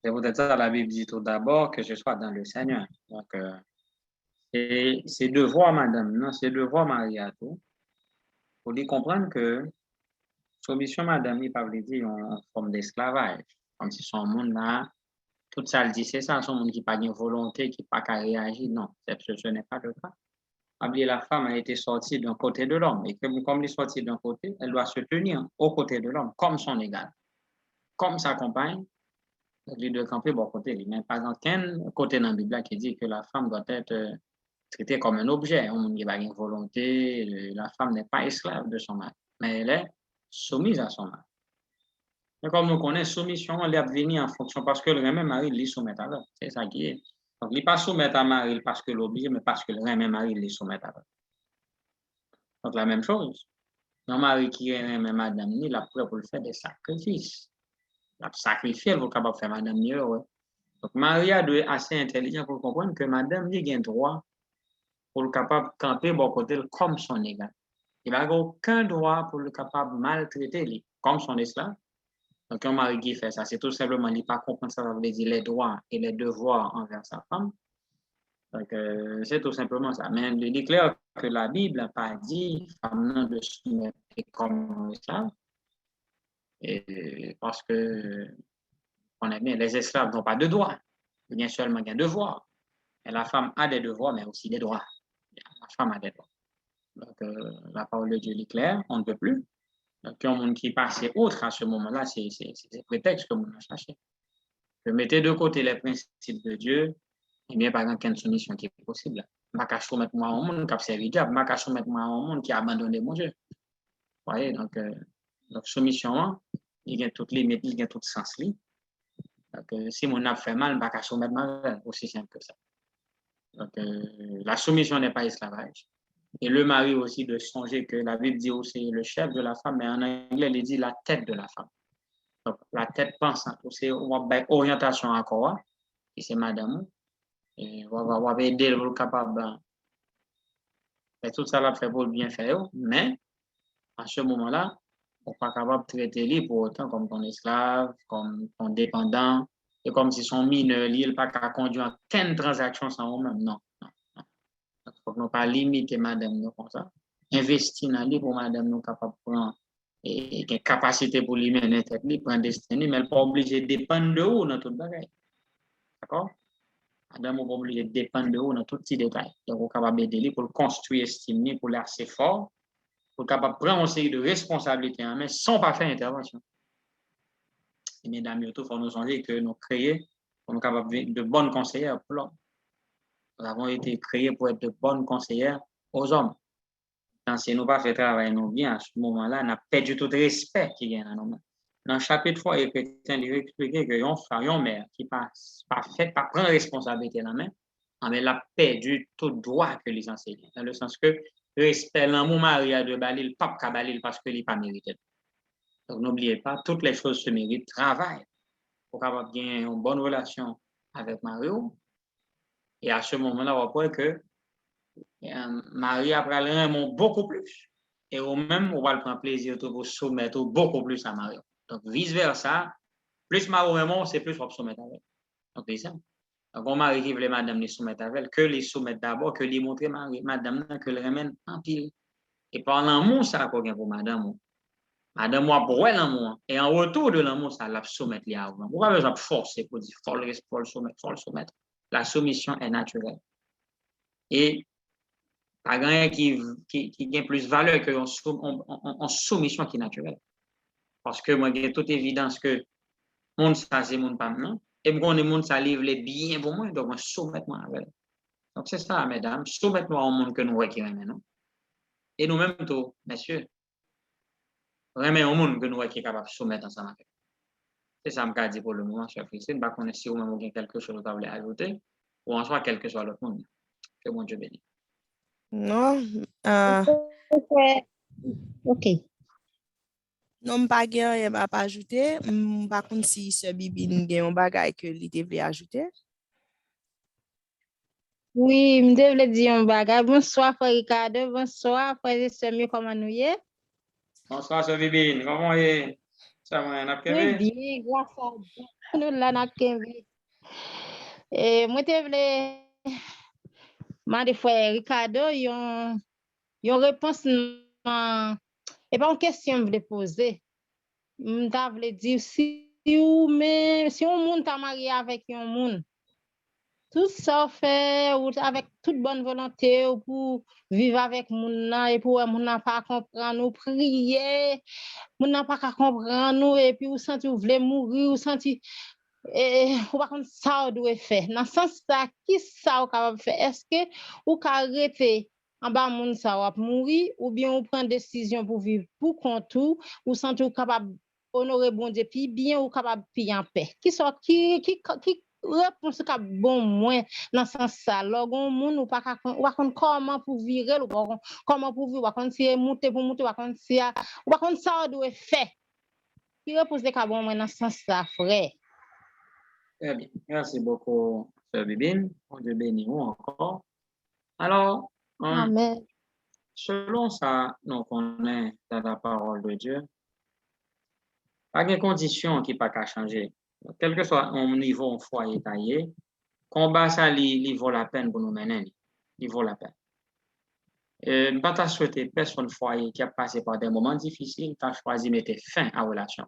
C'est peut-être ça, la Bible dit tout d'abord que je sois dans le Seigneur. Donc, c'est devoir, madame, non, c'est devoir, Marie, à tout. Pour lui comprendre que soumission, madame, il pas dire en forme d'esclavage. Comme si son monde là, tout ça le dit, c'est ça, son monde qui n'a pas de volonté, qui n'a pas qu'à réagir. Non, ce n'est pas le cas. La femme a été sortie d'un côté de l'homme. Et comme elle est sortie d'un côté, elle doit se tenir au côté de l'homme, comme son égal, comme sa compagne. Les deux camper bon côté. Mais par exemple, qu'un côté dans la Bible qui dit que la femme doit être traitée comme un objet. On n'a pas une volonté. La femme n'est pas esclave de son mari, mais elle est soumise à son mari. Et comme nous connaissons, soumission, elle est venue en fonction parce que le même mari les soumet à l'autre. C'est ça qui est. Donc, il n'est pas soumettre à mari parce que l'oblige, mais parce que le même mari les soumet à l'autre. Donc, la même chose. Un mari qui est même madame, il a prêt pour le faire des sacrifices. Il a sacrifié, il est capable de faire madame mieux. Ouais. Donc, Maria doit être assez intelligent pour comprendre que madame, il a un droit pour le capable de camper bon côté comme son égal. Il n'a aucun droit pour le capable de maltraiter comme son esclave. Donc, un mari qui fait ça, c'est tout simplement, il n'a pas comprendre ça, ça veut dire les droits et les devoirs envers sa femme. Donc, c'est tout simplement ça. Mais il est clair que la Bible n'a pas dit femme de se mettre comme esclave. Et parce que, on aime bien, les esclaves n'ont pas de droits. Il y a seulement un devoir. Et la femme a des devoirs, mais aussi des droits. La femme a des droits. Donc, la parole de Dieu est claire, on ne peut plus. Donc, il y a un monde qui passe autre à ce moment-là, c'est des prétextes que l'on a cherché. Je mettais de côté les principes de Dieu, et bien, par exemple, il y a une soumission qui est possible. Je ne vais pas soumettre moi au monde qui a servi Dieu, je ne vais pas soumettre moi au monde qui a abandonné mon Dieu. Vous voyez, donc soumission, il y a toutes les limites, il y a tout sens. Donc, si mon a fait mal, je ne vais pas soumettre ma aussi simple que ça. Donc, la soumission n'est pas esclavage. Et le mari aussi de songer que la Bible dit aussi le chef de la femme, mais en anglais, il dit la tête de la femme. Donc, la tête pensante, c'est orientation à quoi, et c'est madame. Et on va aider le capable. Et tout ça, là, fait pour le bien faire, mais à ce moment-là, on n'est pas capable de traiter lui pour autant comme ton esclave, comme ton dépendant, et comme si son mineur, il n'est pas qu'à conduire aucune transaction sans vous-même. Non. Il faut que nous pas limiter madame nous comme ça. Investir dans lui pour madame nous capable de prendre et une capacité pour lui mener tête, prendre destinée, mais elle n'est pas obligée de dépendre de vous dans tout le bagage. D'accord? Madame n'est pas obligée de dépendre de vous dans tout petit détail. Donc, vous êtes capable d'aider lui pour le construire, estimer, pour l'assez fort, pour capable de prendre une série de responsabilités en main sans pas faire intervention. Et mesdames, il faut nous songer que nous créons pour nous capables de bonnes conseillères pour l'homme. Nous avons été créés pour être de bonnes conseillères aux hommes. Quand si nous pas fait travail nous bien, à ce moment-là, on a perdu tout respect qui vient dans nos mains. Dans le chapitre 3, il est expliqué que un mère qui pas prendre responsabilité dans la main, elle a perdu tout droit que les enseignants. Dans le sens que respect l'amour mari de balil, le pape balil parce que il pas mérité. Donc n'oubliez pas, toutes les choses se méritent travail pour avoir bien une bonne relation avec Mario. Et à ce moment-là, on voit que Marie après l'aime beaucoup plus. Et au même, on va le prendre plaisir pour soumettre beaucoup plus à Marie. Donc, vice-versa, plus Marie aime, c'est plus on soumettre avec. Donc, c'est ça. Donc, on Marie qui veut madame les soumettre avec, que les soumettre d'abord, que les montrer Marie, madame, que le remède en pile. Et par l'amour, ça, qu'on vient pour madame. Madame, moi, pour elle, l'amour. Et en retour de l'amour, ça la soumettre les avant. On n'a pas besoin de forcer pour dire, faut le soumettre. La soumission est naturelle. Et pas rien qui a plus de valeur qu'en soumission qui est naturelle. Parce que moi, j'ai toute évidence que monde ça, c'est monde pas maintenant. Et moi, les monde ça livre les bien pour moi, donc moi, soumettre-moi avec. Donc, c'est ça, mesdames, soumettre-moi au monde que nous voyons maintenant. Et nous-mêmes, tout, messieurs, vraiment au monde que nous voyons qui est capable de soumettre ensemble avec. C'est ça, je dis pour le moment, cher Christine. Je ne sais pas si vous-même avez quelque chose à ajouter, ou en soit, quel que soit l'autre monde. Que mon Dieu bénisse. Non, Ok. non, pas gen, m'a pas ajouté. Par contre, si ce Bibine gen un bagay que li devait ajouter. Oui, je devais dire un bagage. Bonsoir, frère Ricardo. Bonsoir, frère et sœurs, comment nous y est? Bonsoir, Sœur Bibine. Comment est ça? On a Très bien, grâce à Dieu. Nous là, n'a Et moi, je voulais demander frère Ricardo, une réponse. Et pas une question que je voulais poser. Je voulais dire si un monde t'a marié avec un monde, tout ça fait avec toute bonne volonté pour vivre avec moun et pour moun n'a pas comprendre nous prier moun n'a pas comprendre nous et puis ou senti ou voulez mourir ou senti ou pas contre ça ou doit faire dans sens ça qui ça ou capable faire est-ce que ou ka arrêter en bas moun ça ou mourir ou bien ou prendre décision pour vivre pour compte ou senti ou capable honorer bon Dieu puis bien ou capable payer en paix qui réponse ka bon moins dans sens ça logon moun ou pas comment pour virer ou comment pour vivre ou si monter pour monter ou si ou ça doit faire qui réponse ka bon moins dans sens ça frère. Très bien. Merci beaucoup, Sœur Bibine. Mon Dieu bénisse vous encore. Alors, Amen. selon ça, nous connaissons dans la parole de Dieu, pas de conditions qui pas qu'à changer. Quel que soit un niveau, un foyer taillé, combat ça, il vaut la peine pour nous mener. Il vaut la peine. Ne pas souhaiter personne foyer qui a passé par des moments difficiles, qui a choisi de mettre fin à la relation.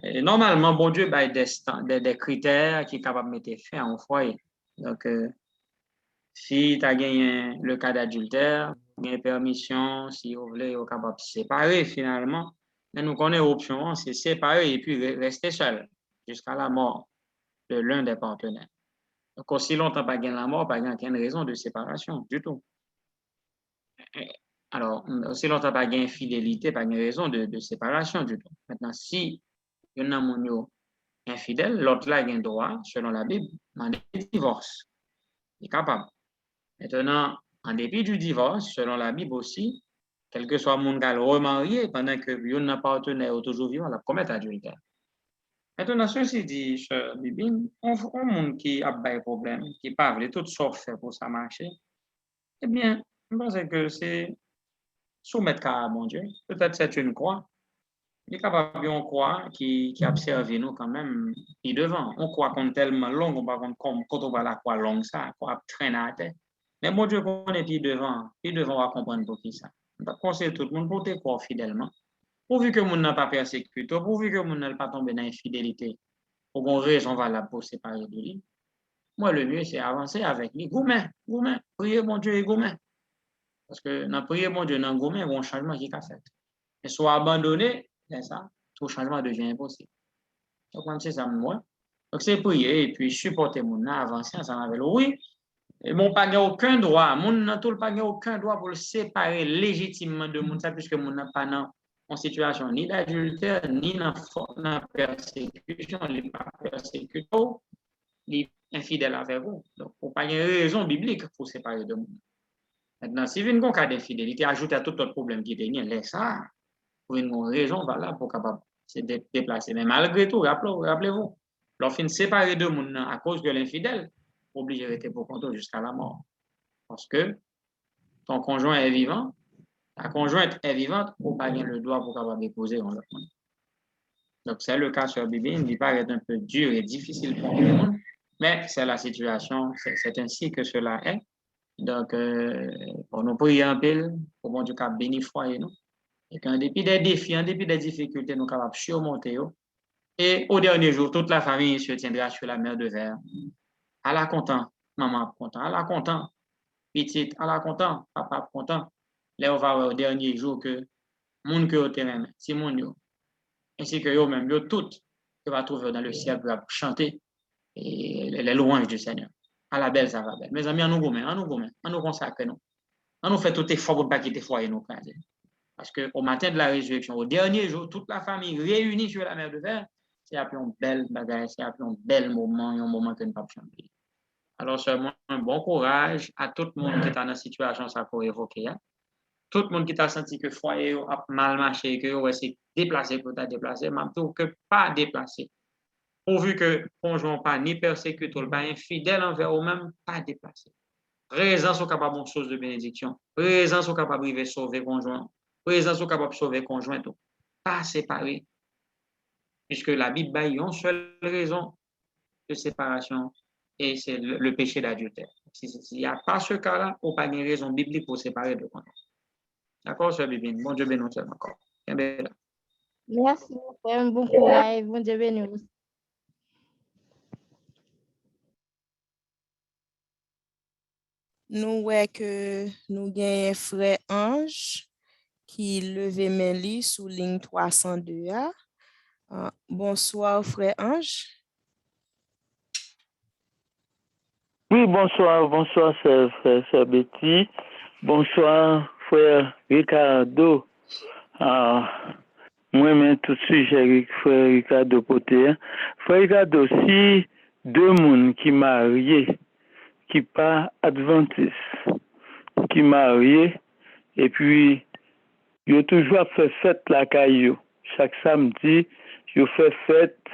Et normalement, bon Dieu a des critères qui sont capables de mettre fin à un foyer. Donc, si tu as gagné le cas d'adultère, une permission, si vous voulez, vous êtes capable de séparer finalement. Mais nous connaissons l'option, c'est séparer et puis rester seul jusqu'à la mort de l'un des partenaires. Donc, aussi longtemps pas gagné la mort, pas gagné aucune raison de séparation du tout. Alors, aussi longtemps pas gagné infidélité, pas gagné raison de séparation du tout. Maintenant, si il y a un infidèle, l'autre là a un droit, selon la Bible, demander divorce. Il est capable. Maintenant, en dépit du divorce, selon la Bible aussi, quel que soit mon gars remarié, pendant que un partenaire est toujours vivant, la commettre adultère. Maintenant, ceci dit, Sœur Bibine, on monde qui a des problèmes, qui parle tout sauf faire pour ça marcher, eh bien, je pense que c'est soumettre à mon Dieu. Peut-être c'est une croix. Il est capable d'une croix qui observe nous quand même, et devant. On croit qu'on est tellement long, on va comme quand on voit la croix longue, ça, croix traîne à la tête. Mais mon Dieu, qu'on est puis devant, on va comprendre pour qui ça. On va conseiller tout le monde pour te croire fidèlement. Pourvu que mon n'a pas persécuté, pourvu que mon n'a pas tombé dans l'infidélité, pour qu'on raison valable pour séparer de lui. Moi, le mieux, c'est avancer avec lui. Gourmet, priez mon Dieu et gourmet. Parce que dans prier mon Dieu, dans gourmet, il y a un changement qui est fait. Et soit abandonné, c'est ça, tout changement devient impossible. Donc, même c'est ça, moi. Donc, c'est prier et puis supporter mon avancer ensemble avec lui. Oui, et mon pas aucun droit, mon n'a tout pas aucun droit pour le séparer légitimement de mon ça, puisque mon n'a pas en situation ni d'adultère, ni dans persécution, ni pas persécution, ni infidèle avec vous. Donc, il n'y a pas de raison biblique pour séparer de moi. Maintenant, si vous avez un cas d'infidélité, ajoutez à tout autre problème qui est laisse ça, pour une raison valable pour capable se déplacer. Mais malgré tout, rappelez-vous, lorsqu'on séparé de monde à cause de l'infidèle, obligé de rester pour compte jusqu'à la mort. Parce que ton conjoint est vivant, ta conjointe est vivante, ou pas bien le droit pour capable d'épouser un autre monde. Donc, c'est le cas sur Bibine, il paraît un peu dur et difficile pour tout le monde, mais c'est la situation, c'est ainsi que cela est. Donc, pour nous prier un peu, pour bon Dieu bénir foyer nous. Et qu'en dépit des défis, en dépit des difficultés, nous sommes capables de surmonter. Et au dernier jour, toute la famille se tiendra sur la mer de verre. À la content, maman content, à la content, petite, à la content, papa content. Là, on va au dernier jour que monde que au terrain, si mon yo, ainsi que eux-mêmes, eux toutes, que va trouver dans le ciel pour chanter les louanges du Seigneur. À la belle, ça va belle. Mes amis, on nous consacre, nous. On nous fait tout effort pour ne pas quitter le foyer, nous, parce qu'au matin de la résurrection, au dernier jour, toute la famille réunie sur la mer de Verre, c'est après un bel bagage, c'est après un bel moment, un moment que nous ne pouvons pas chanter. Alors, seulement, un bon courage à tout le monde qui est dans la situation ça pour évoquer. Hein. Tout le monde qui t'a senti que le foyer a mal marché, que vous essayez de déplacer pour t'a déplacer, mais que pas déplacer. Pourvu que le conjoint pas ni persécuté, pas infidèle envers eux-mêmes, pas déplacer. Présence sont capables de chose de bénédiction. Présence sont capables de sauver conjoint. Présence sont capables de sauver conjoint. Pas séparer. Puisque la Bible a une seule raison de séparation et c'est le péché d'adultère. S'il n'y a pas ce cas-là, ou pas une raison biblique pour séparer de conjoint. D'accord, Sœur Bibine? Bon Dieu bénisse encore. Merci, un bon courage. Bon Dieu bénisse. Nous voyons que nous avons un frère Ange qui levait main li sous ligne 302 A. Bonsoir, frère Ange. Oui, bonsoir, sœur Betty. Bonsoir, frère Ricardo. Moi-même, tout de suite, j'ai frère Ricardo Poté. Frère Ricardo, si deux personnes qui mariés, qui pas adventistes, qui mariés, et puis, ils ont toujours fait fête la caillou. Chaque samedi, ils ont fait fête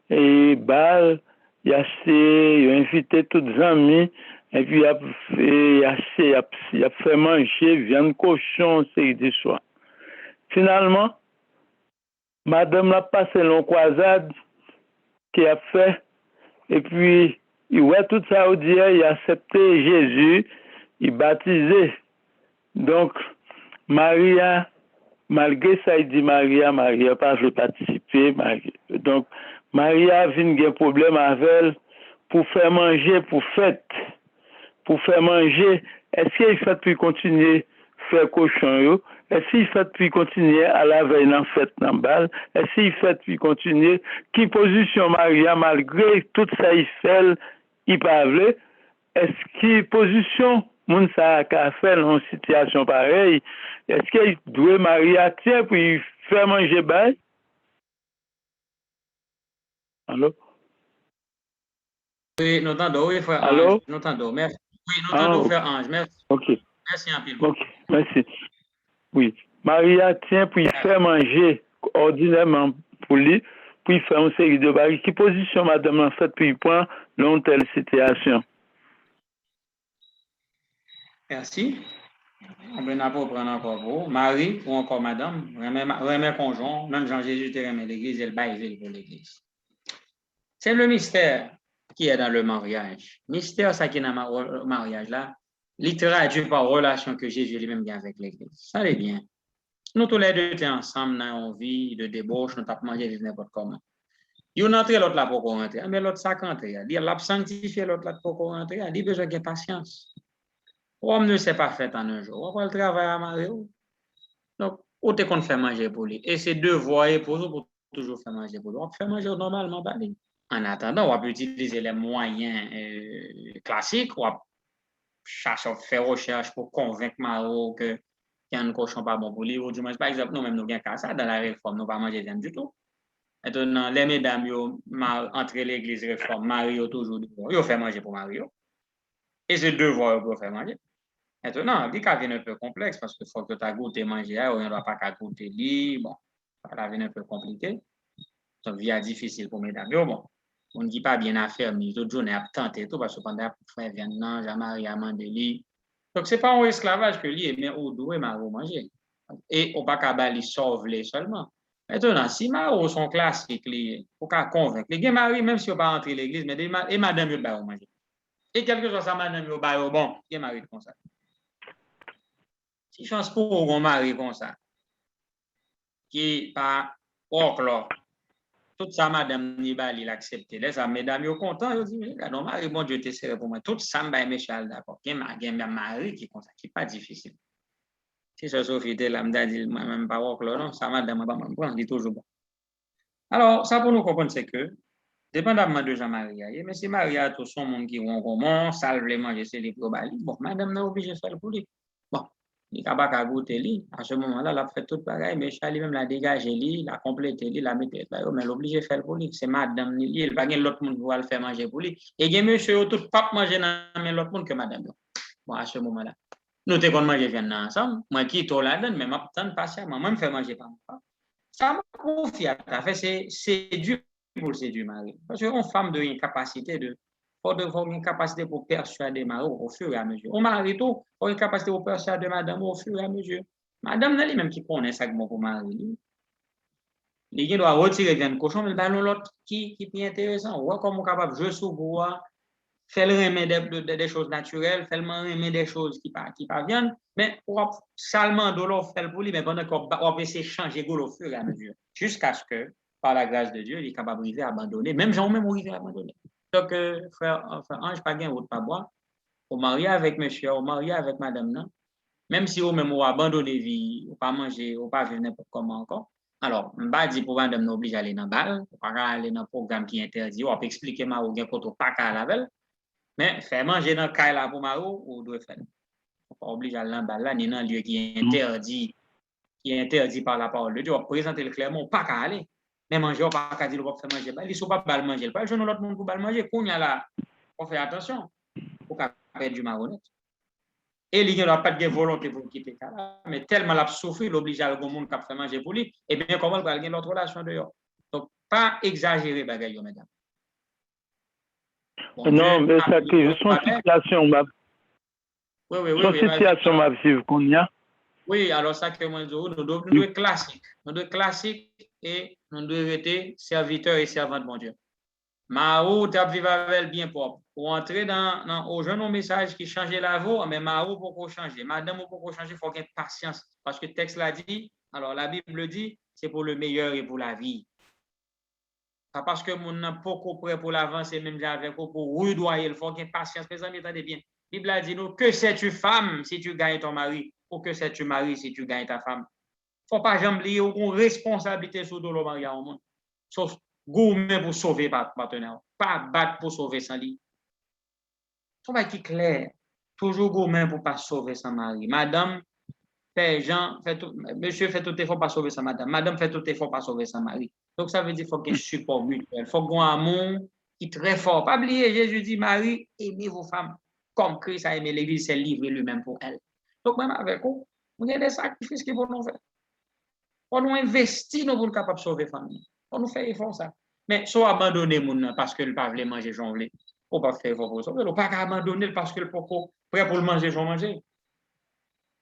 et bal. Il a invité tous les amis et puis il a fait manger viande cochon, c'est du soir. Finalement, madame a passé long croisade qui a fait et puis il voit tout ça au dire, il a accepté Jésus, il baptisé. Donc Maria, malgré ça, il dit Maria pas veut participer. Donc Maria vient un problème avec elle pour faire manger, pour fête. Pour faire manger, est-ce qu'il fait puis continuer faire cochon? Est-ce qu'il fait puis continuer à la veille dans fête dans balle? Est-ce qu'il fait puis continuer? Qui position Maria, malgré tout ça, il fait, il parle? Est-ce qu'il position moun sa a fait dans une situation pareille? Est-ce qu'il doit Maria tiens puis faire manger bail? Allô? Oui, nous t'entendons, oui, frère Allô? Ange. Nous t'entendons, merci. Oui, nous t'entendons, frère Ange, merci. Ok. Merci un peu. Ok, merci. Oui. Maria tient puis faire manger ordinairement pour lui, puis faire une série de barils. Qui position madame en fait puis prend dans telle situation? Merci. On va pas prendre encore vous. Marie ou encore madame, remet conjoint, même Jean-Jésus te remet l'église, elle baille pour l'église. C'est le mystère qui est dans le mariage. Mystère, ça qui est dans le mariage là, littérature par relation que Jésus lui-même a avec l'église. Ça allait bien. Nous tous les deux étions ensemble dans une vie de débauche, nous avons mangé n'importe comment. Il y a entré l'autre là pour rentrer, mais l'autre ça rentrer. Il l'a sanctifié l'autre là pour rentrer, il a besoin de patience. L'homme ne s'est pas fait en un jour. On va le travail à Mario. Donc, où est-ce qu'on fait manger pour lui? Et c'est devoir pour toujours faire manger pour lui. On fait manger normalement, bah, en attendant, on va utiliser les moyens classiques, on va faire recherche pour convaincre Mario que qu'il y a un cochon pas bon pour lui. Ou du moins, par exemple, nous-mêmes, nous avons ça dans la réforme, nous ne pas manger viande du tout. Maintenant, les mesdames, entre l'église réforme, Mario toujours, ils fait manger pour Mario. Et c'est devoir pour faire manger. Maintenant, il y a un peu complexe parce qu'il faut que tu as goûté manger, on ne doit pas goûter lui. Bon, ça devient un peu compliqué. C'est une vie difficile pour mesdames. Bon, on ne dit pas bien à faire, mais l'autre jour, on a tenté tout parce que pendant que frère vient non, jamais à manger lui. Donc, ce n'est pas un esclavage que lui, mais au doux et marou manger. Et au pas qu'à lui sauver seulement. Maintenant, si marou sont classiques, il faut qu'à convaincre. Les gens marient, même si on ne pas entrer l'église, mais et madame, il va manger. Et quelque chose, ça, madame, il va bon, il est marié comme ça. Si chance pour un mari comme ça, qui pas là, tout ça, madame Nibali l'accepté. Là, ça, mesdames, ils sont contents, ils disent, non, mari, bon Dieu, t'es serré pour moi. Tout ça, m'a Michel, d'accord. Il y a un mari qui est comme ça, qui n'est pas difficile. Si ça Sophie était là, me dit, moi-même, pas là, non, ça, madame, pas me prendre, dit toujours bon. Alors, ça pour nous comprendre, c'est que, dépendamment de Jean-Marie, mais si Maria, tout son monde qui vont comment, ça veut manger, c'est les probabilités. Bon, madame n'est obligée de faire pour lui. Bon, il n'y a pas qu'à goûter lui. À ce moment-là, elle a fait tout pareil, mais Charlie même l'a dégagé lui, l'a complété lui, l'a mis là, mais l'obligé de faire pour lui. C'est madame, il n'y a pas l'autre monde qui va le faire manger pour lui. Et il y a monsieur, tout pas manger dans l'autre monde que madame. Bon, à ce moment-là. Nous te qu'on manger viande ensemble, moi qui t'en la donne, mais m'attends patiemment, moi me faire manger par moi. Ça m'a confié à fait, c'est dur pour séduire Marie. Parce qu'une femme de une capacité de, faut une capacité pour persuader Marie au fur et à mesure. On mari tout, faut une capacité pour persuader madame au fur et à mesure. Madame n'est même qui connaît ça pour Marie. Il doit retirer viande cochon, mais ben l'autre qui est intéressant. Ouais, comment capable de jouer sous bois, faire des choses naturelles, faire des choses qui pas viennent, mais pour salement de l'eau faire pour lui, mais pendant qu'on va essayer de changer au fur et à mesure, jusqu'à ce que, par la grâce de Dieu, il est capable d'abandonner, même Jean même arrivé à abandonner. Donc, frère Ange, pas gain ou pas boire, au marié avec monsieur, au marié avec madame, non? Même si vous même vous abandonnez vie, ou pas manger, ou pas vivre n'importe comment encore. Alors, je ne vais pas dire pour madame n'oblige à aller dans le bal, ou pas aller dans un programme qui est interdit, ou pas expliquer ma ou bien pour pas qu'à la veille. Mais faire manger dans le cas là pour Maro, ou doit faire. On pas obligé à l'emballer là, ni dans un lieu qui est interdit par la parole de Dieu. On va présenter le clairement, pas qu'à aller. Mais manger, on pas qu'à dire, on va faire manger. Ils ne sont pas bal manger. Pas je l'autre monde pour bal manger. Qu'on y a là, on fait attention. Pour qu'à perdre du maronnette. Et il n'y a pas de volonté pour quitter le cas. Mais tellement la souffrir, l'oblige à le monde qui fait manger pour lui. Et bien, comment il va gagner l'autre relation de eux. Donc, pas exagérer, bagaille, mesdames. Bon, non, mais ça que son situation m'a. Son situation m'a vivre qu'on y a. Oui, alors ça que moi je dis, nous devons être classiques. Nous devons être classiques et nous devons être serviteurs et servantes de mon Dieu. Mao, tu as vivre avec bien propre. Pour entrer au jeune message qui change la voix, mais Mao pour changer. Madame pour changer, il faut qu'il y ait patience. Parce que le texte l'a dit, alors la Bible dit, c'est pour le meilleur et pour la vie. Pas parce que mon n'a pas prêt pour l'avancer, même avec pour redoyer, il faut qu'il y ait patience. Mes amis, attendez bien. La Bible a dit, nous, que sais-tu femme si tu gagnes ton mari? Ou que sais-tu mari si tu gagnes ta femme? Il ne faut pas jamais oublier une responsabilité sur le mariage au monde. Sauf gourmet pour sauver partenaire. Pas battre pour sauver sans lit. Il faut être clair. Toujours gourmet pour ne pas sauver son mari. Madame, monsieur fait tout effort pour pas sauver sa madame. Madame fait tout effort pour pas sauver son mari. Donc ça veut dire qu'il faut qu'il y ait support mutuel. Il faut qu'il y ait un amour qui est très fort. Pas oublier, Jésus dit, Marie, aimez vos femmes comme Christ a aimé l'Église, c'est livré lui-même pour elle. Donc même avec vous, il y a des sacrifices qu'il faut nous faire. On nous investit pour nous capables de sauver la famille. On nous fait effort ça. Mais soit abandonner mon parce que le pas veut manger jonglé. On pas faire effort pour sauver. On pas abandonner parce que le poko prêt pour le manger j'en manger.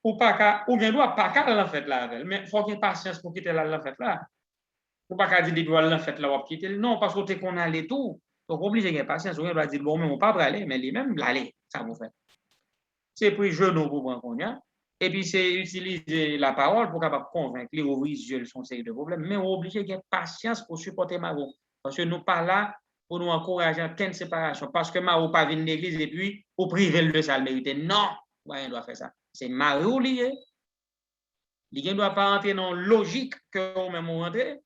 Ou pas qu'à ou bien doit pas qu'à la fête là avec. Mais faut qu'il y ait patience pour quitter la fête là. Ou pas qu'à dire qu'il doit la fête là ou quitter. Non, parce que qu'on allait tout. Donc obligé qu'il y ait patience. On doit dire bon mais on pas aller mais lui-même l'aller, ça vous fait. C'est pris genou pour prendre qu'on y a. Et puis, c'est utiliser la parole pour capable convaincre, les ouvrir les yeux, son série de problèmes. Mais on est obligé d'avoir patience pour supporter Maro. Parce que nous ne pas là pour nous encourager à une séparation. Parce que Maro pas venu de l'église et puis, au privé de ça, le mériter. Non, on doit faire ça. C'est Maro lié. Il ne doit pas entrer dans la logique que vous-même vous rentrez.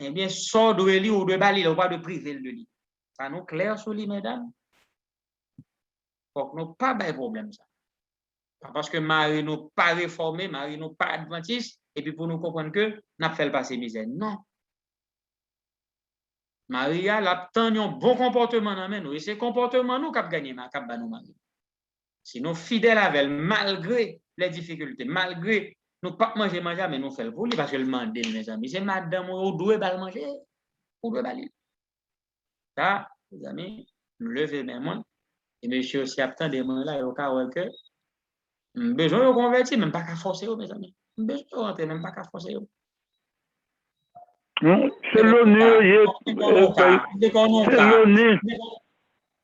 Eh bien, sort de lui ou de bali, ou pas de privé de lui. Ça nous clair sur lui, mesdames. Donc, nous pas de problème ça. Parce que Marie nous pas réformé, Marie nous pas adventiste, et puis pour nous comprendre que n'a fait le passé misère. Non. Marie a un bon comportement dans nous, et c'est comportement nous qui a gagné, qui a nous Marie. Si nous fidèles avec elle, malgré les difficultés, malgré nous pas manger, mais nous faisons le pour lui, parce que le mandé, mes amis, c'est madame, ou doit pas manger, ou doit pas ça, les amis, nous levez mes mains, et monsieur aussi attend des mains là, au cas où que besoin de convertir, même pas qu'à forcer, mes amis. Besoin de rentrer, même pas qu'à forcer. C'est l'honneur. C'est l'honneur.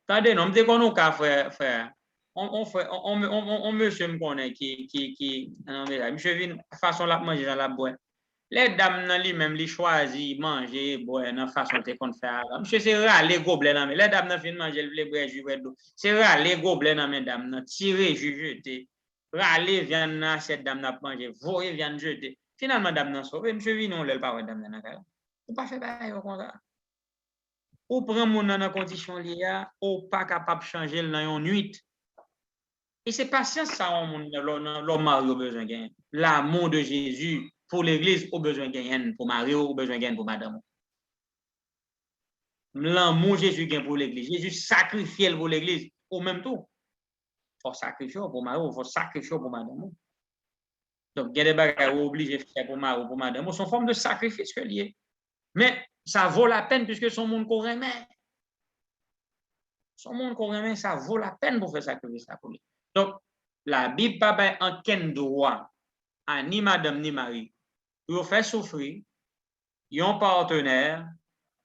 Attendez, non, me qu'on a frère. On monsieur me connaît qui, monsieur vient façon la manger dans la boîte. Les dames dans lui-même, les choisissent manger, boire, dans façon de qu'on fait. Monsieur, c'est rare, les gobelets dans les dames dans fin manger, les boire, jus d'eau. C'est rare, les gobelets dans mes dames, tirer, jeter. Râler, viande dans cette dame n'a pas mangé, voyer, viande jeter. Finalement, dame n'a sauvé, monsieur vient, on l'a pas, dame n'a pas. Ou pas faire pareil comme ça. Ou prend mon dans condition liée, ou pas capable de changer dans une nuit. Et c'est patience ça l'homme mari a besoin de gagner. L'amour de Jésus pour l'église au besoin de gagner, pour Marie au besoin de gagner pour madame. L'amour Jésus gagne pour l'église. Jésus sacrifie pour l'église au même temps. Il faut sacrifier pour Marie, il faut sacrifier pour madame. Donc, il y a des bagages obligés de faire pour Marie ou pour madame. C'est une forme de sacrifice que lié. Mais ça vaut la peine puisque son monde qu'on remet. Son monde qu'on remet, ça vaut la peine pour faire sacrifice pour lui. Donc, la Bible n'a pas aucun droit à ni madame ni mari pour faire souffrir un partenaire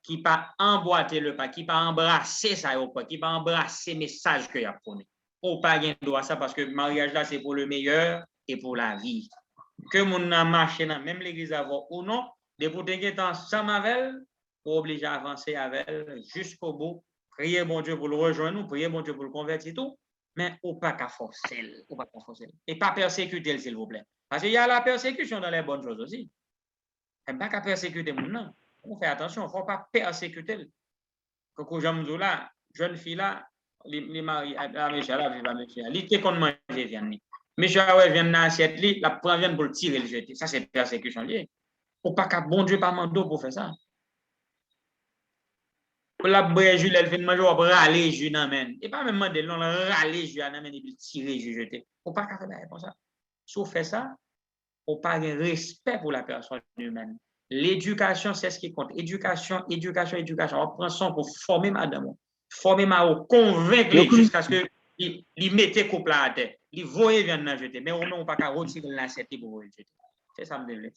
qui pas emboîter le pas, qui pas embrasser ça, qui pas embrasser le message que y a prôné. Ou pas gain droit ça parce que le mariage là c'est pour le meilleur et pour la vie. Que mon a marché dans même l'église avant ou non, de pour t'inquiéter ensemble avec elle, pour obliger à avancer avec elle jusqu'au bout. Priez bon Dieu pour le rejoindre nous, priez bon Dieu pour le convertir tout, mais ou pas qu'à forcer, ou pas qu'à forcer. Et pas persécuter s'il vous plaît. Parce qu'il y a la persécution dans les bonnes choses aussi. Et pas qu'à persécuter mon nom. On fait attention, il ne faut pas persécuter. Quand j'aime là, jeune fille là, les maris à monsieur là, vive à monsieur. Il était qu'on mange viande. Monsieur ouais vient dans assiette li, la prend viande pour le tirer le jeter. Ça c'est persécution liée. Ou pas qu'à bon Dieu pas mando pour faire ça. Pour la bré Jules, elle fait manger ou râler jus dans men. Et pas même demander non râler jus dans men et puis tirer jus jeter. Ou pas qu'à faire comme ça. Si on fait ça, on pas de respect pour la personne humaine. L'éducation, c'est ce qui compte. Éducation, éducation, éducation. On prend son pour former madame. Former Mao, convaincre jusqu'à ce qu'il mette couple à terre. Il voyait bien dans jeter. Mais on n'a pas qu'à retirer l'assiette pour le jeter. C'est ça, me développe.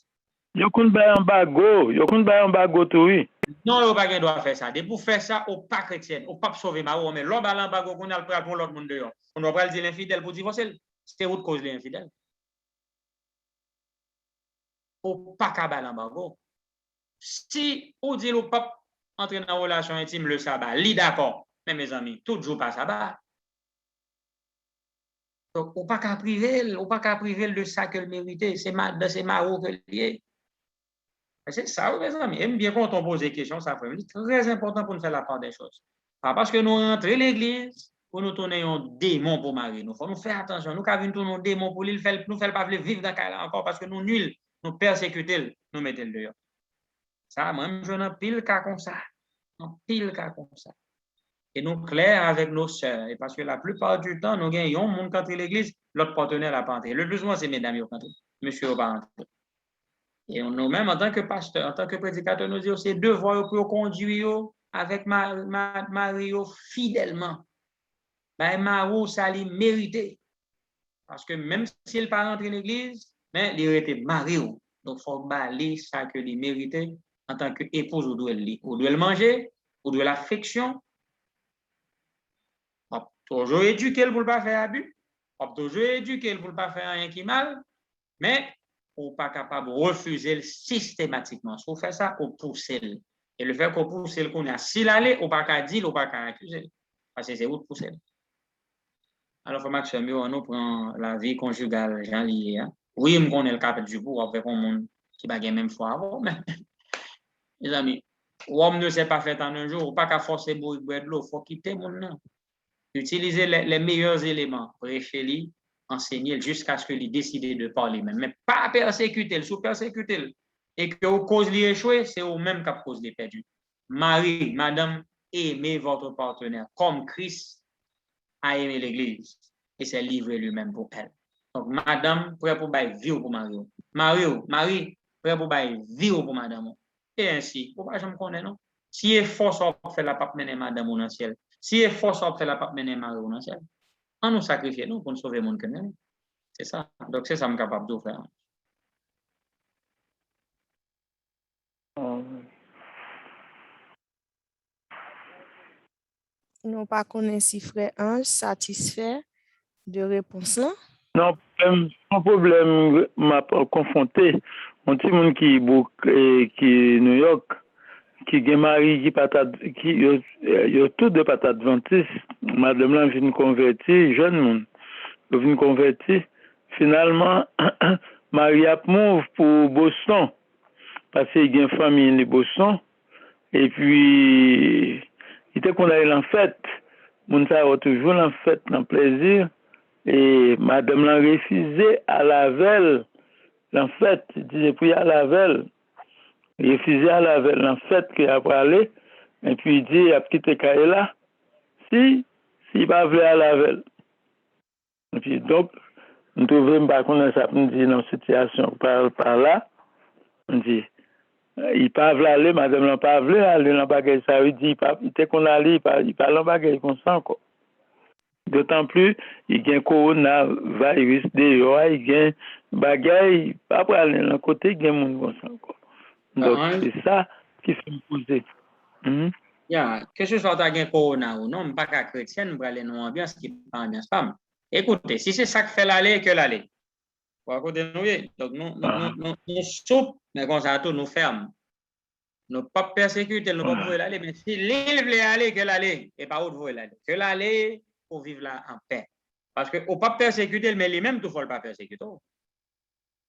Yo kun bay en bago tout oui. Non, on pas doit faire ça. De pour faire ça, au pas chrétien, au pas sauver Mao, mais l'homme à bago qu'on a le prêt pour l'autre monde dehors. On doit pas dire l'infidèle pour divorcer. C'était autre cause l'infidèle. Au pas qu'à bago. Si on dit le pape entrer dans une relation intime le sabbat, li d'accord, mais mes amis, toujours pas sabbat. Donc, on pas qu'à priver de ça que le mérite, c'est maro que lié. C'est ça, mes amis. J'aime bien quand on pose des questions, ça c'est très important pour nous faire la part des choses. Pas parce que nous rentrons l'église, pour nous tourner un démon pour marier. Nous faut nous faire attention. Nous avons tourner un démon pour lui, nous faire pas vivre dans le encore parce que nous nuls, nous persécutons, nous mettons le dehors. Ça, même je n'ai pile cas comme ça. Pile cas comme ça. Et nous clairs avec nos sœurs. Et parce que la plupart du temps, nous gagnons, mon quand l'église, l'autre partenaire n'a pas entré. Le plus souvent, c'est mesdames qui ont entré. Monsieur n'a pas entré. Et nous-mêmes, en tant que pasteur, en tant que prédicateur, nous disons, c'est devoir pour conduire avec Mario fidèlement. Ben, Mario, ça lui mérité. Parce que même s'il n'est pas rentré l'église, mais il était Mario. Donc, il faut balayer ça que lui mérité. En tant qu'épouse, on doit le manger, on doit l'affection. On doit toujours éduquer pour ne pas faire abus. On doit toujours éduquer pour ne pas faire rien qui est mal. Mais on n'est pas capable de refuser systématiquement. Si on fait ça, on pousse. Et le fait qu'on pousse, qu'on a s'il allait, on ne peut pas dire, on ne peut pas accuser. Parce que c'est où de pousser. Alors, il faut que on prend la vie conjugale, j'en lié. Oui, on connaît le cap du bout avec un monde qui va gagner même fois avant, mais. Les amis, l'homme ne sait pas faire en un jour, pas qu'à forcer boire de l'eau, il faut quitter mon nom. Utiliser les meilleurs éléments, prêcher, enseigner jusqu'à ce qu'il décide de parler même. Mais pas persécuter, sous-persécuter. Et que aux causes les échouer, c'est au même qu'à cause des perdus. Marie, madame, aimez votre partenaire comme Christ a aimé l'Église et s'est livré lui-même pour elle. Donc, madame, prêt pour bailler vivre pour Marie. Marie, prêt pour bailler vivre pour madame. Et ainsi, vous ne connaissez pas, non? Si il est fort, ça va faire la pape mener madame au ciel. Si il est fort, ça va faire la pape mener Marie au ciel. On nous sacrifie, nous, pour nous sauver le monde. C'est ça. Donc, c'est ça que je suis capable de faire. Nous pas connaître si frère Ange satisfait de réponse là. Non, sans problème, m'a confronté. On petit monde qui New York, qui est marié, qui yo tout de patate adventiste. Madame là vient convertir, jeune monde, vient convertir. Finalement, Marie a move pour Boston. parce qu'il y a une famille de Bosson, et puis, il était qu'on allait en fête, mon ça a toujours en fête, en plaisir, et madame l'a refusé à la veille, en fête, il disait, puis à la veille, il refusait à la veille, en fête, qu'il a parlé, et puis il dit, il a quitté Kaela, si pas voulu à la veille. Et puis, donc, nous trouvons pas qu'on a ça, nous dit, dans cette situation, par là, on dit, il pas voulu aller, madame n'a pas voulu aller dans le bagage, ça veut dire, il était qu'on allait, il parle dans le bagage comme ça encore. D'autant plus, il y a un coronavirus dehors, il y a un bagage, pas pour aller dans le côté, il y a un monde comme ça encore. Donc, c'est ça qui fait me poser. Que ce soit un corona ou non, pas qu'à chrétien, pour aller dans l'ambiance qui n'est pas ambiance femme. Écoutez, si c'est ça qui fait l'aller, que l'aller. Donc, nous soupe, mais comme ça, tout nous ferme. Nous ne pas persécuter, nous ne pas pouvoir l'aller, mais si l'île veut aller, que l'aller, et pas où vous voulez l'aller. Que l'aller pour vivre là en paix. Parce que au pas persécuter, mais lui-même, tout ne faut pas persécuter.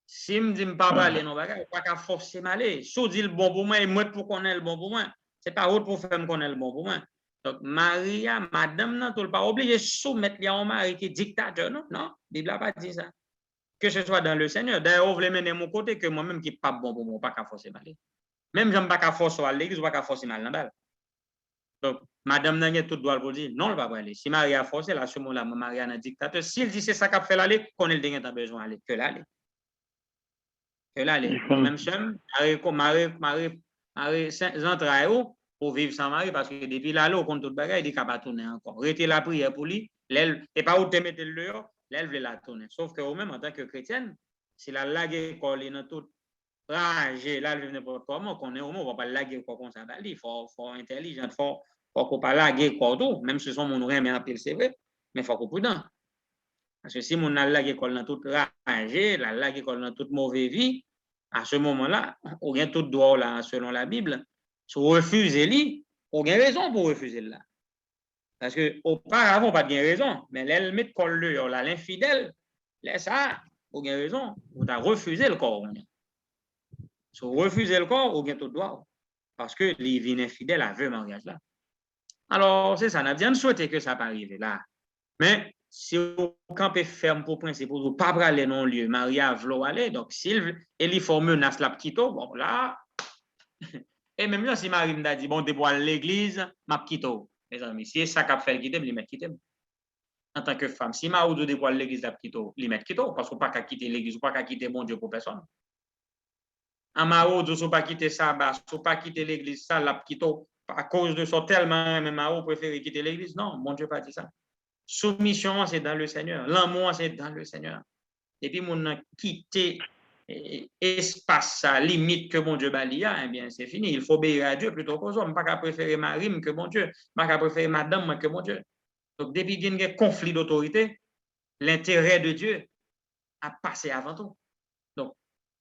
Si je ne dis pas aller, non, pas qu'à forcer m'aller. Si je dis le bon pour moi, et moi pour qu'on ait le bon pour moi, ce n'est pas autre pour faire qu'on ait le bon pour moi. Donc, Maria, madame, non, tu n'es pas obligé de soumettre à un mari qui est dictateur, non? Non, la Bible n'a pas dit ça. Que ce soit dans le Seigneur. D'ailleurs, vous voulez mener mon côté que moi-même qui n'est pas bon pour moi, pas qu'à forcer m'aller. Même je n'aime pas qu'à forcer à l'église, pas qu'à forcer mal dans la. Donc, madame n'a tout droit pour dire non, elle va pas aller. Si Maria a forcé, là, à ce moment-là, Maria est un dictateur. S'il dit c'est ça qu'a fait l'aller, qu'on ait le besoin d'aller, que l'aller. Que l'aller. Même chose, Marie entre pour vivre sans mari, parce que depuis là, on compte tout le bagage, il dit qu'il va tourner encore. Rester la prière pour lui, et pas où te mettre le dehors, elle veut la tourner. Sauf que vous-même, en tant que chrétienne, si la lague colle dans tout rage, là, elle veut n'importe comment, qu'on est au moins, on ne va pas laguer quoi comme ça. Il faut intelligent, il faut qu'on pas laguer quoi tout, même si son mon rien, mais appel, c'est vrai, mais il faut qu'on prudent. Parce que si mon a lagué colle dans toute rage, la lague colle dans toute mauvaise vie, à ce moment-là, on a tout droit là, selon la Bible. Si vous refusez, on a raison pour refuser là. Parce que auparavant, pas de raison, mais elle met colle là, l'infidèle, laisse ça, on a raison, vous avez refusé le corps. Si vous refusez le corps, on a tout droit. Parce que les vignes infidèles avaient mariage là. Alors, c'est ça, on a bien souhaité que ça pas arriver là. Mais si vous campez ferme pour principe, vous ne pas aller non lieu, Maria veut aller, donc s'il il faut menace la petite, bon là, et même là, si Marie m'a dit, bon, pour aller à l'église, ma petite, mes amis, si c'est ça qu'a fait quitter, il met quitter. En tant que femme, si Marie dit pour aller à l'église, la petite, il met quitter, parce qu'on ne peut pas quitter l'église, on ne peut pas quitter bon Dieu pour personne. En Marie, on ne peut pas quitter ça, on ne peut pas quitter l'église, ça, la petite, à cause de ça, tellement, mais Marie préfère quitter l'église. Non, bon Dieu n'a pas dit ça. Soumission, c'est dans le Seigneur. L'amour, c'est dans le Seigneur. Et puis, on a quitté espace, limite que mon Dieu balia, eh bien, c'est fini. Il faut obéir à Dieu plutôt qu'aux hommes. Pas qu'à préférer Marie que mon Dieu. Pas qu'à préférer madame que mon Dieu. Donc, depuis qu'il y a un conflit d'autorité, l'intérêt de Dieu a passé avant tout. Donc,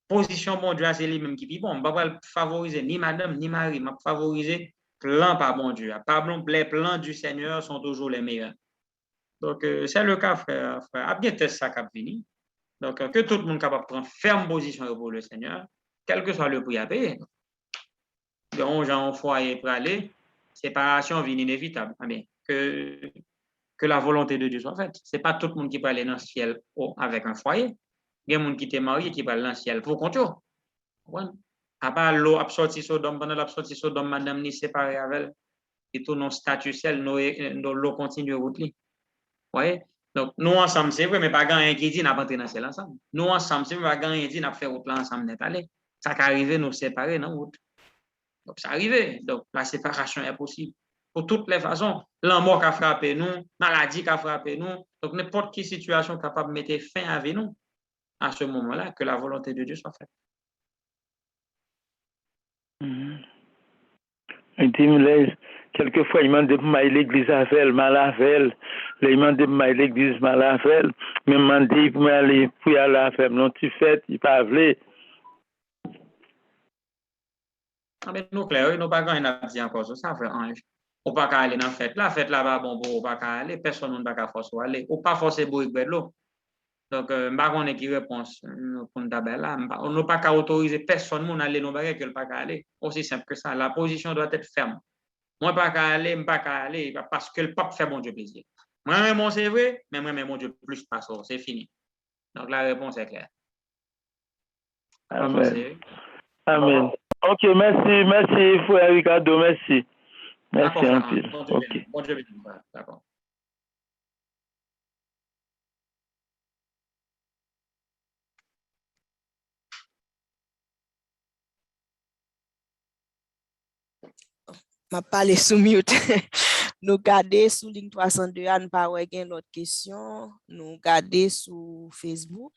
position bon Dieu, c'est lui-même qui dit bon, on ne va pas favoriser ni madame ni Marie, mais favoriser plan par bon Dieu. Les plans du Seigneur sont toujours les meilleurs. Donc, c'est le cas, frère. À bien tester ça qui a fini. Donc, que tout le monde soit capable de prendre ferme position pour le Seigneur, quel que soit le prix à payer. Donc, gens au foyer pour aller, séparation vient inévitable. Mais que la volonté de Dieu soit faite. Ce n'est pas tout le monde qui peut aller dans le ciel avec un foyer. Il y a des gens qui sont mariés qui peut aller dans le ciel pour compter. À part l'eau absortie Sodome, pendant l'absortie Sodome, madame ni séparée avec elle, et tout non statut ciel, l'eau continue à route. Vous voyez? Donc, nous ensemble, c'est vrai, mais pas grand qui dit n'a pas entré dans le ciel ensemble. Nous ensemble, c'est vrai, pas grand qui n'a fait route là ensemble n'est allé. Ça qui arrive, nous séparer dans la route. Donc, ça arrive. Donc, la séparation est possible. Pour toutes les façons, l'amour qui a frappé nous, maladie qui a frappé nous, donc n'importe quelle situation capable de mettre fin avec nous, à ce moment-là, que la volonté de Dieu soit faite. Quelquefois, il m'a demandé l'église à faire, mal à faire. Il m'a demandé l'église mal à faire. Mais il m'a dit pour aller à faire. Non, tu fais, il pas voulu. Nous, clair, nous pas quand il a dit encore ça, frère Ange. On pas qu'à aller dans la fête là, va bon, on pas qu'à aller, personne ne va qu'à forcer aller. On pas forcer boire de l'eau. Donc, je ne sais pas qui réponse pour nous là. On n'a pas qu'à autoriser personne à aller dans le bagage que le pas qu'à aller. Aussi simple que ça. La position doit être ferme. Moi, pas qu'à aller, je pas qu'à aller parce que le pape fait bon Dieu plaisir. Moi, c'est vrai, mais moi, mon Dieu plus pas ça. C'est fini. Donc, la réponse est claire. Amen. Amen. OK, merci, frère Ricardo, merci. Merci un peu. OK. Bon Dieu béni. D'accord. Ma parlé sous mute. Nous garder sous ligne 302, nous pas regarder l'autre question. Nous garder sous Facebook.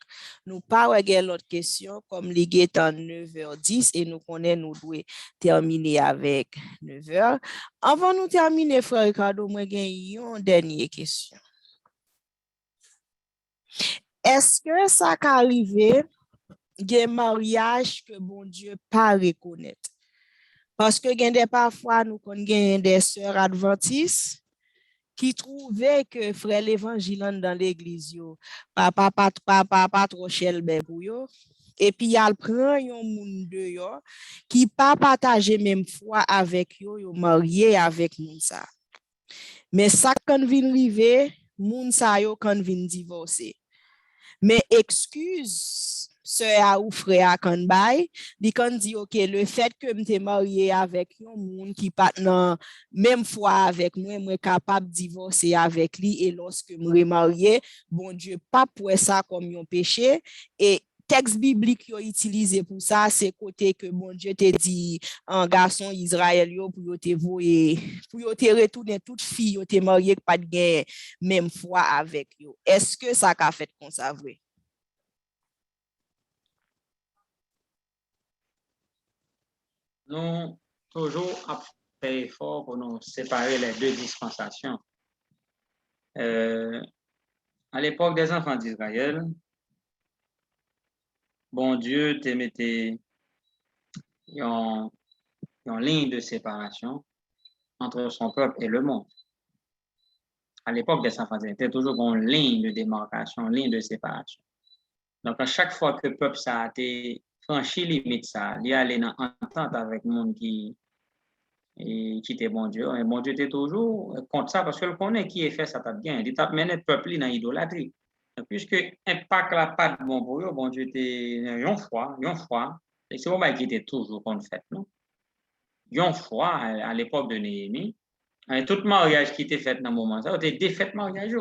Nous pas regarder l'autre question comme ligue est en 9h10 et nous connaissons nous devons terminer avec 9h. Avant nous terminer, frère Ricardo, moi j'ai une dernière question. Est-ce que ça peut arriver des mariages que bon Dieu pas reconnaître? Parce que parfois, nous connaissons des sœurs adventistes qui trouvaient que frère l'évangile dans l'église, pas trop cher pour eux. Et puis, il prend un monde de yo qui pas partager même foi avec yo, yo marié avec moun sa. Mais ça, quand vient arriver, moun sa yo quand vient divorcer. Mais excuse sœur ou frère quand bay, di quand dit OK, le fait que m'te marié avec un monde qui pas dans même foi avec moi capable de divorcer avec lui et lorsque me remarié, bon Dieu pas pour ça comme un péché et texte biblique yo utilisé pour ça c'est côté que bon Dieu te dit un garçon Israël yo pour yo te voyer pour yo te retourner toute fille yo te marié pas de même foi avec yo. Est-ce que ça qu'a fait comme ça vrai? Nous, toujours fait effort pour nous séparer les deux dispensations. À l'époque des enfants d'Israël, bon Dieu te mettait une ligne de séparation entre son peuple et le monde. À l'époque des enfants d'Israël, c'était toujours une ligne de démarcation, une ligne de séparation. Donc, à chaque fois que le peuple ça a été franchi limite ça, il y allait en entente avec le monde qui était bon Dieu. Et bon Dieu était toujours contre ça parce que le connaît qui est fait ça t'a bien. Il t'a mené le peuple dans l'idolâtrie. Puisque impact la pas de bon pour eux, bon Dieu était une fois. Et c'est vrai qui était toujours contre fait, non? Une fois, à l'époque de Néhémie, tout mariage qui était fait dans le moment, ça était défaite mariage.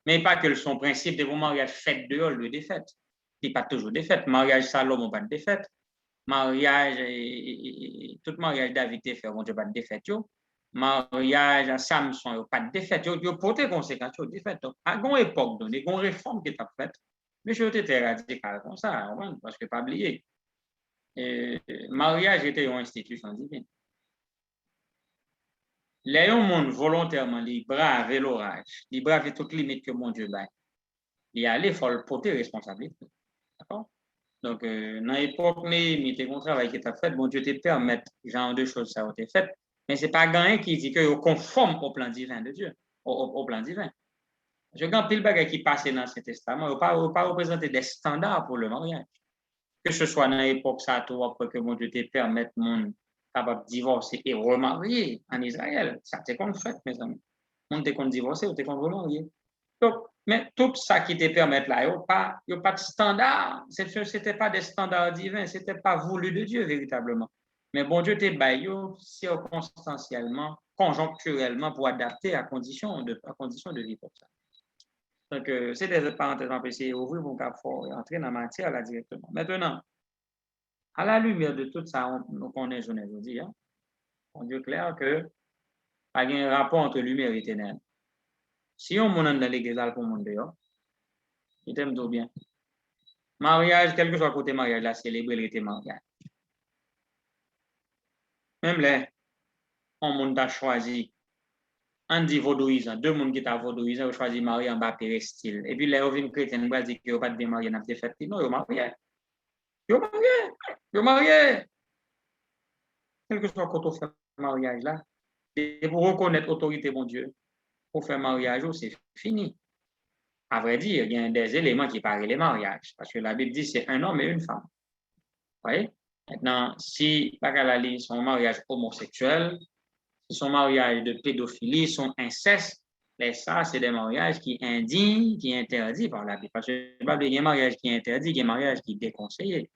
Mais pas que son principe de vos mariages fait dehors, le défaite. Il n'est pas toujours défaite. Mariage Salomon, pas de défaite. Mariage, tout mariage David était fait, bon Dieu, pas de défaite. Mariage Samson, pas de défaite. Il y a pour des conséquences, de défaite. À une époque, il y a une réforme qui est faite. Mais je était radical comme ça, parce que pas oublier. Mariage était une institution divine. Les gens volontairement, ils bravent l'orage, ils bravent toutes les limites que mon Dieu baille. Il allait, il faut le porter responsabilité. D'accord? Donc, dans l'époque, il y a un travail qui est fait, bon Dieu te permet, genre de choses ça a été fait, mais ce n'est pas quelqu'un qui dit qu'il est conforme au plan divin de Dieu, au plan divin. Je regarde pile bagage qui passe dans ce testament, il ne pas représenter des standards pour le mariage. Que ce soit dans l'époque, ça après que mon Dieu te permette, mon capable de divorcer et remarier en Israël. Ça, c'est qu'on fait, mes amis. On te qu'on divorcer ou te qu'on remarier. Donc, mais tout ça qui te permet là, il n'y a pas de standard. Ce n'était pas des standards divins, ce n'était pas voulu de Dieu véritablement. Mais bon Dieu te baille circonstanciellement, conjoncturellement pour adapter à condition de vivre comme ça. Donc, c'est des parenthèses, on peut essayer d'ouvrir mon cap fort et entrer dans la matière là directement. Maintenant, à la lumière de tout ça, on connaît, je ne dis, hein, on dit clair que il y a un rapport entre lumière et ténèbres. Si on monte dans l'église pour le monde dehors, il t'aime tout bien. Mariage, quel que soit le côté mariage, là, célébrer le mariage. Même là, on monde a choisi, on dit vaudouisant, deux mondes qui sont vaudouisants, ont choisi marier en bas péristyle. Et puis là, on vient chrétien, on va dire qu'il n'y a pas de bien marié, on a des fêtes. Non, ils ont marié. Ils ont marié. Quel que soit quand on fait mariage là, et pour reconnaître l'autorité de mon Dieu, pour faire mariage, c'est fini. À vrai dire, il y a des éléments qui parlent les mariages, parce que la Bible dit c'est un homme et une femme. Vous voyez? Maintenant, si Bakalali, son mariage homosexuel, son mariage de pédophilie, son inceste, mais ça, c'est des mariages qui sont indignes, qui sont interdits par la Bible. Parce que il y a un mariage qui est interdit, il y a un mariage qui est déconseillé.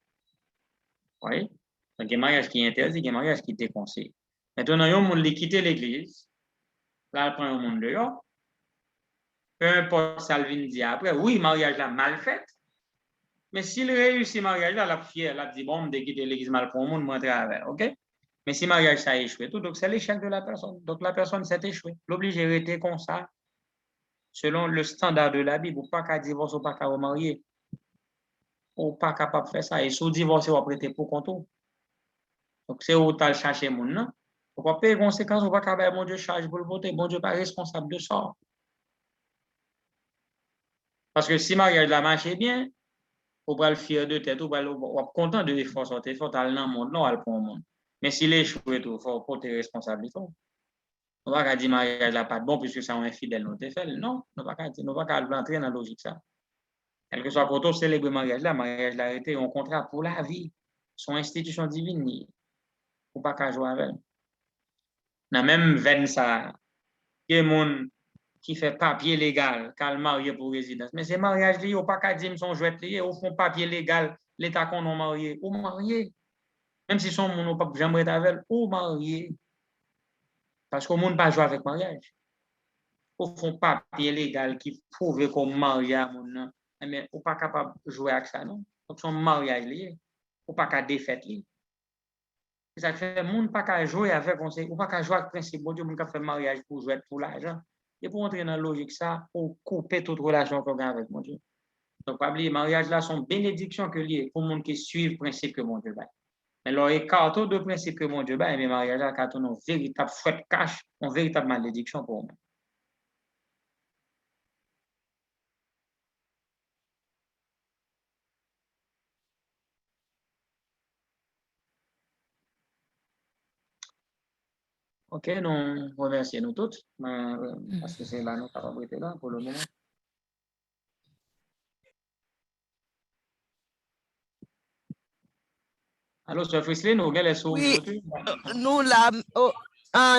Vous voyez? Donc, il y a un mariage qui est interdit, il y a un mariage qui est déconseillé. Maintenant, il y a un monde qui quitte l'église, là, il prend un monde dehors. Peu importe Salvin dit après, oui, mariage là mal fait, mais s'il réussit mariage là, la fière, la dit bon, de quitter l'église mal pour le monde, moi travers, ok? Mais si mariage ça a échoué, tout, donc c'est l'échec de la personne. Donc la personne s'est échouée. L'obligé de rester comme ça, selon le standard de la Bible, ou pas qu'à divorcer, ou pas qu'à remarier, ou pas capable de faire ça. Et sous divorcer, ou prêter pour compte. Donc c'est où tu as cherché mon nom. Faut pas payer conséquences, ou pas qu'à bon Dieu charge pour le voter. Bon Dieu pas responsable de ça. Parce que si mariage la marche bien, ou pas le fier de tête, ou pas le content de l'effort sortir, il faut aller dans le monde, non, aller pour le monde. Mais s'il échoue et tout, il faut porter responsabilité. On va pas dire mariage là pas bon puisque c'est un infidèle nous fait. Non, on va pas entrer dans la logique ça. Quel que soit quand célébrer mariage là arrêté un contrat pour la vie, son institution divine. Faut pas qu'à jouer avec. Dans même veine ça, il y a des gens qui fait papier légal, quand marié pour résidence. Mais c'est mariage lié, ou pas qu'à dire son jouet lié, ou font papier légal, l'état qu'on a marié, ou marié. Même si son monde pas jamais avec, ou marié. Parce que le monde pas jouer avec mariage. Ou font papier légal qui prouve qu'on marie à mon mais ou pas capable de jouer avec ça, non? Donc son mariage lié, ou pas qu'à défaite lié. Ça fait monde pas qu'à jouer avec on sait, ou pas qu'à jouer avec le principe bon Dieu, monde qui fait mariage pour jouer pour l'argent. Et pour entrer dans la logique ça, ou couper toute relation qu'on a avec mon Dieu. Donc pas oublier mariage là sont bénédictions que lié pour monde qui suivent le principe que mon Dieu bat. Mais leur écart de principe que mon Dieu bat, mais mariage là quand on a une véritable fouette cache, une véritable malédiction pour moi. OK, nous remercions nous toutes, parce que c'est là nous capables d'être là pour le moment. Alors, Sœur Frisley, nous avons les sous Oui, aujourd'hui. nous là,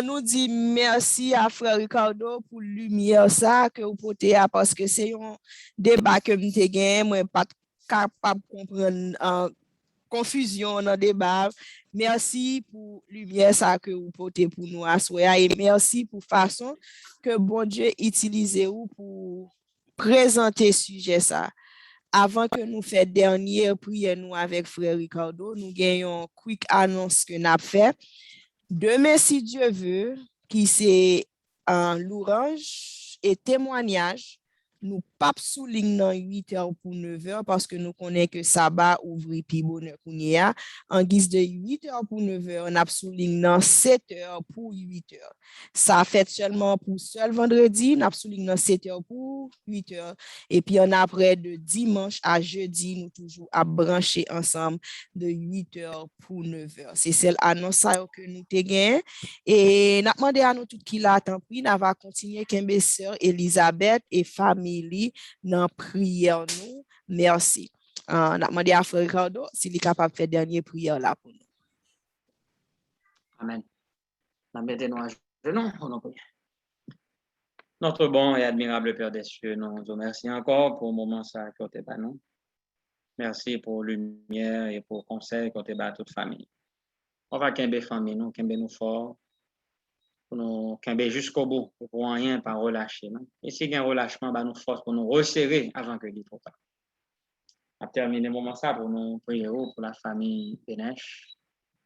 nous dit merci à Frère Ricardo pour lumière ça que vous portez parce que c'est un débat que nous avons gagné, moi pas capable de comprendre confusion dans le débat. Merci pour lumière ça que vous portez pour nous à soir et merci pour façon que bon Dieu utilise vous pour présenter sujet ça. Avant que nous fassions dernière prière nous avec Frère Ricardo, nous gagnons quick annonce que nous avons fait. Demain, si Dieu veut, qui c'est un louange et témoignage, nous pas souligner 8h pour 9h parce que nous connaissons que sabbat ouvre puis bonheur kounia. En guise de 8h pour 9h, on a souligné 7h pour 8h. Ça fait seulement pour seul vendredi, on a souligné 7h pour 8h. Et puis on après de dimanche à jeudi, nous toujours à brancher ensemble de 8h pour 9h. C'est celle annonce que nous te gagné. Et n'a demandé à nous tout qui l'a tant pis, n'a va continuer qu'un sœur Elisabeth et famille dans prière nous. Merci. N'a demandé à Frère Ricardo s'il est capable de faire dernière prière là pour nous. Amen. Mettez-nous à genoux. Notre bon et admirable Père des cieux, nous vous remercions encore pour le moment ça que tu pas nous. Merci pour lumière et pour conseil que tu as à toute famille. On va qu'ember famille nous, qu'ember nous fort, pour nous qu'ember jusqu'au bout, pour rien pas relâcher. Non? Et si il y a un relâchement, bah nous force pour nous resserrer avant que il faut pas. À terminer le moment ça pour nous prier pour la famille Bénèche,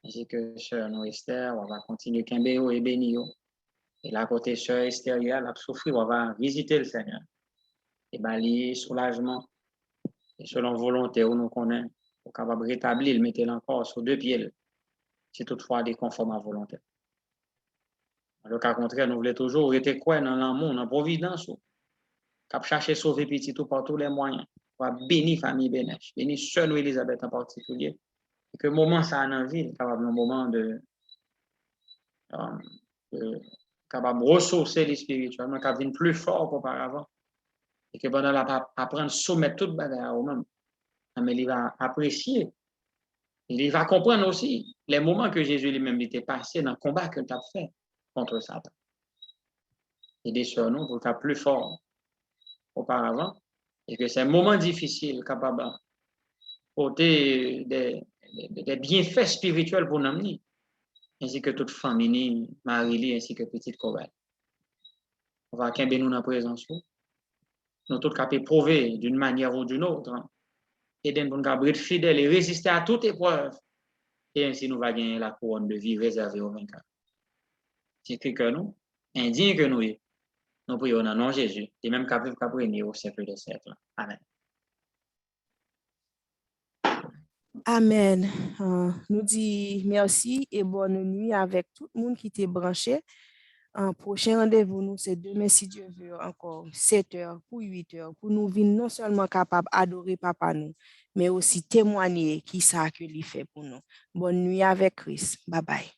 ainsi que sœur nous Esther, on va continuer qu'ember et bénir. Et là, côté sœur Esther, elle a souffert, on va visiter le Seigneur. Et balayer soulagement. Et selon volonté, où nous connaissons, pour capable rétablir, mettre encore sur deux pieds, si toutefois des conformes à volonté. Dans le cas contraire, nous voulons toujours rester quoi dans l'amour, dans la providence, cap chercher sauver petit tout par tous les moyens. On va bénir famille Bénèche, bénir sœur Elisabeth en particulier. Et que le moment ça a en ville, capable un moment de capable ressourcer les spirituellement, capable plus fort qu'auparavant. Et que pendant la apprendre, soumettre toute bagarre au même. Mais il va apprécier. Il va comprendre aussi les moments que Jésus lui-même était passé dans le combat qu'il a fait contre Satan. Et des sur nous pour faire plus fort auparavant. Et que ces moments difficiles capables de porter des bienfaits spirituels pour nous, ainsi que toute famille, Marie, ainsi que petite Corelle. On va qu'un nous dans la présence. Nous tous capables de prouver d'une manière ou d'une autre. Et nous capables être fidèles et résister à toute épreuve. Et ainsi nous va gagner la couronne de vie réservée aux vainqueurs. C'est que nous, indigne que nous prions dans le nom de Jésus, et même qu'à vivre qu'à régner au siècle des siècles. Amen. Amen. Nous disons merci et bonne nuit avec tout le monde qui était branché. Prochain rendez-vous, nous, c'est demain, si Dieu veut, encore 7h pour 8h, pour nous venir non seulement capables d'adorer Papa nous, mais aussi témoigner qui ça que lui fait pour nous. Bonne nuit avec Christ. Bye bye.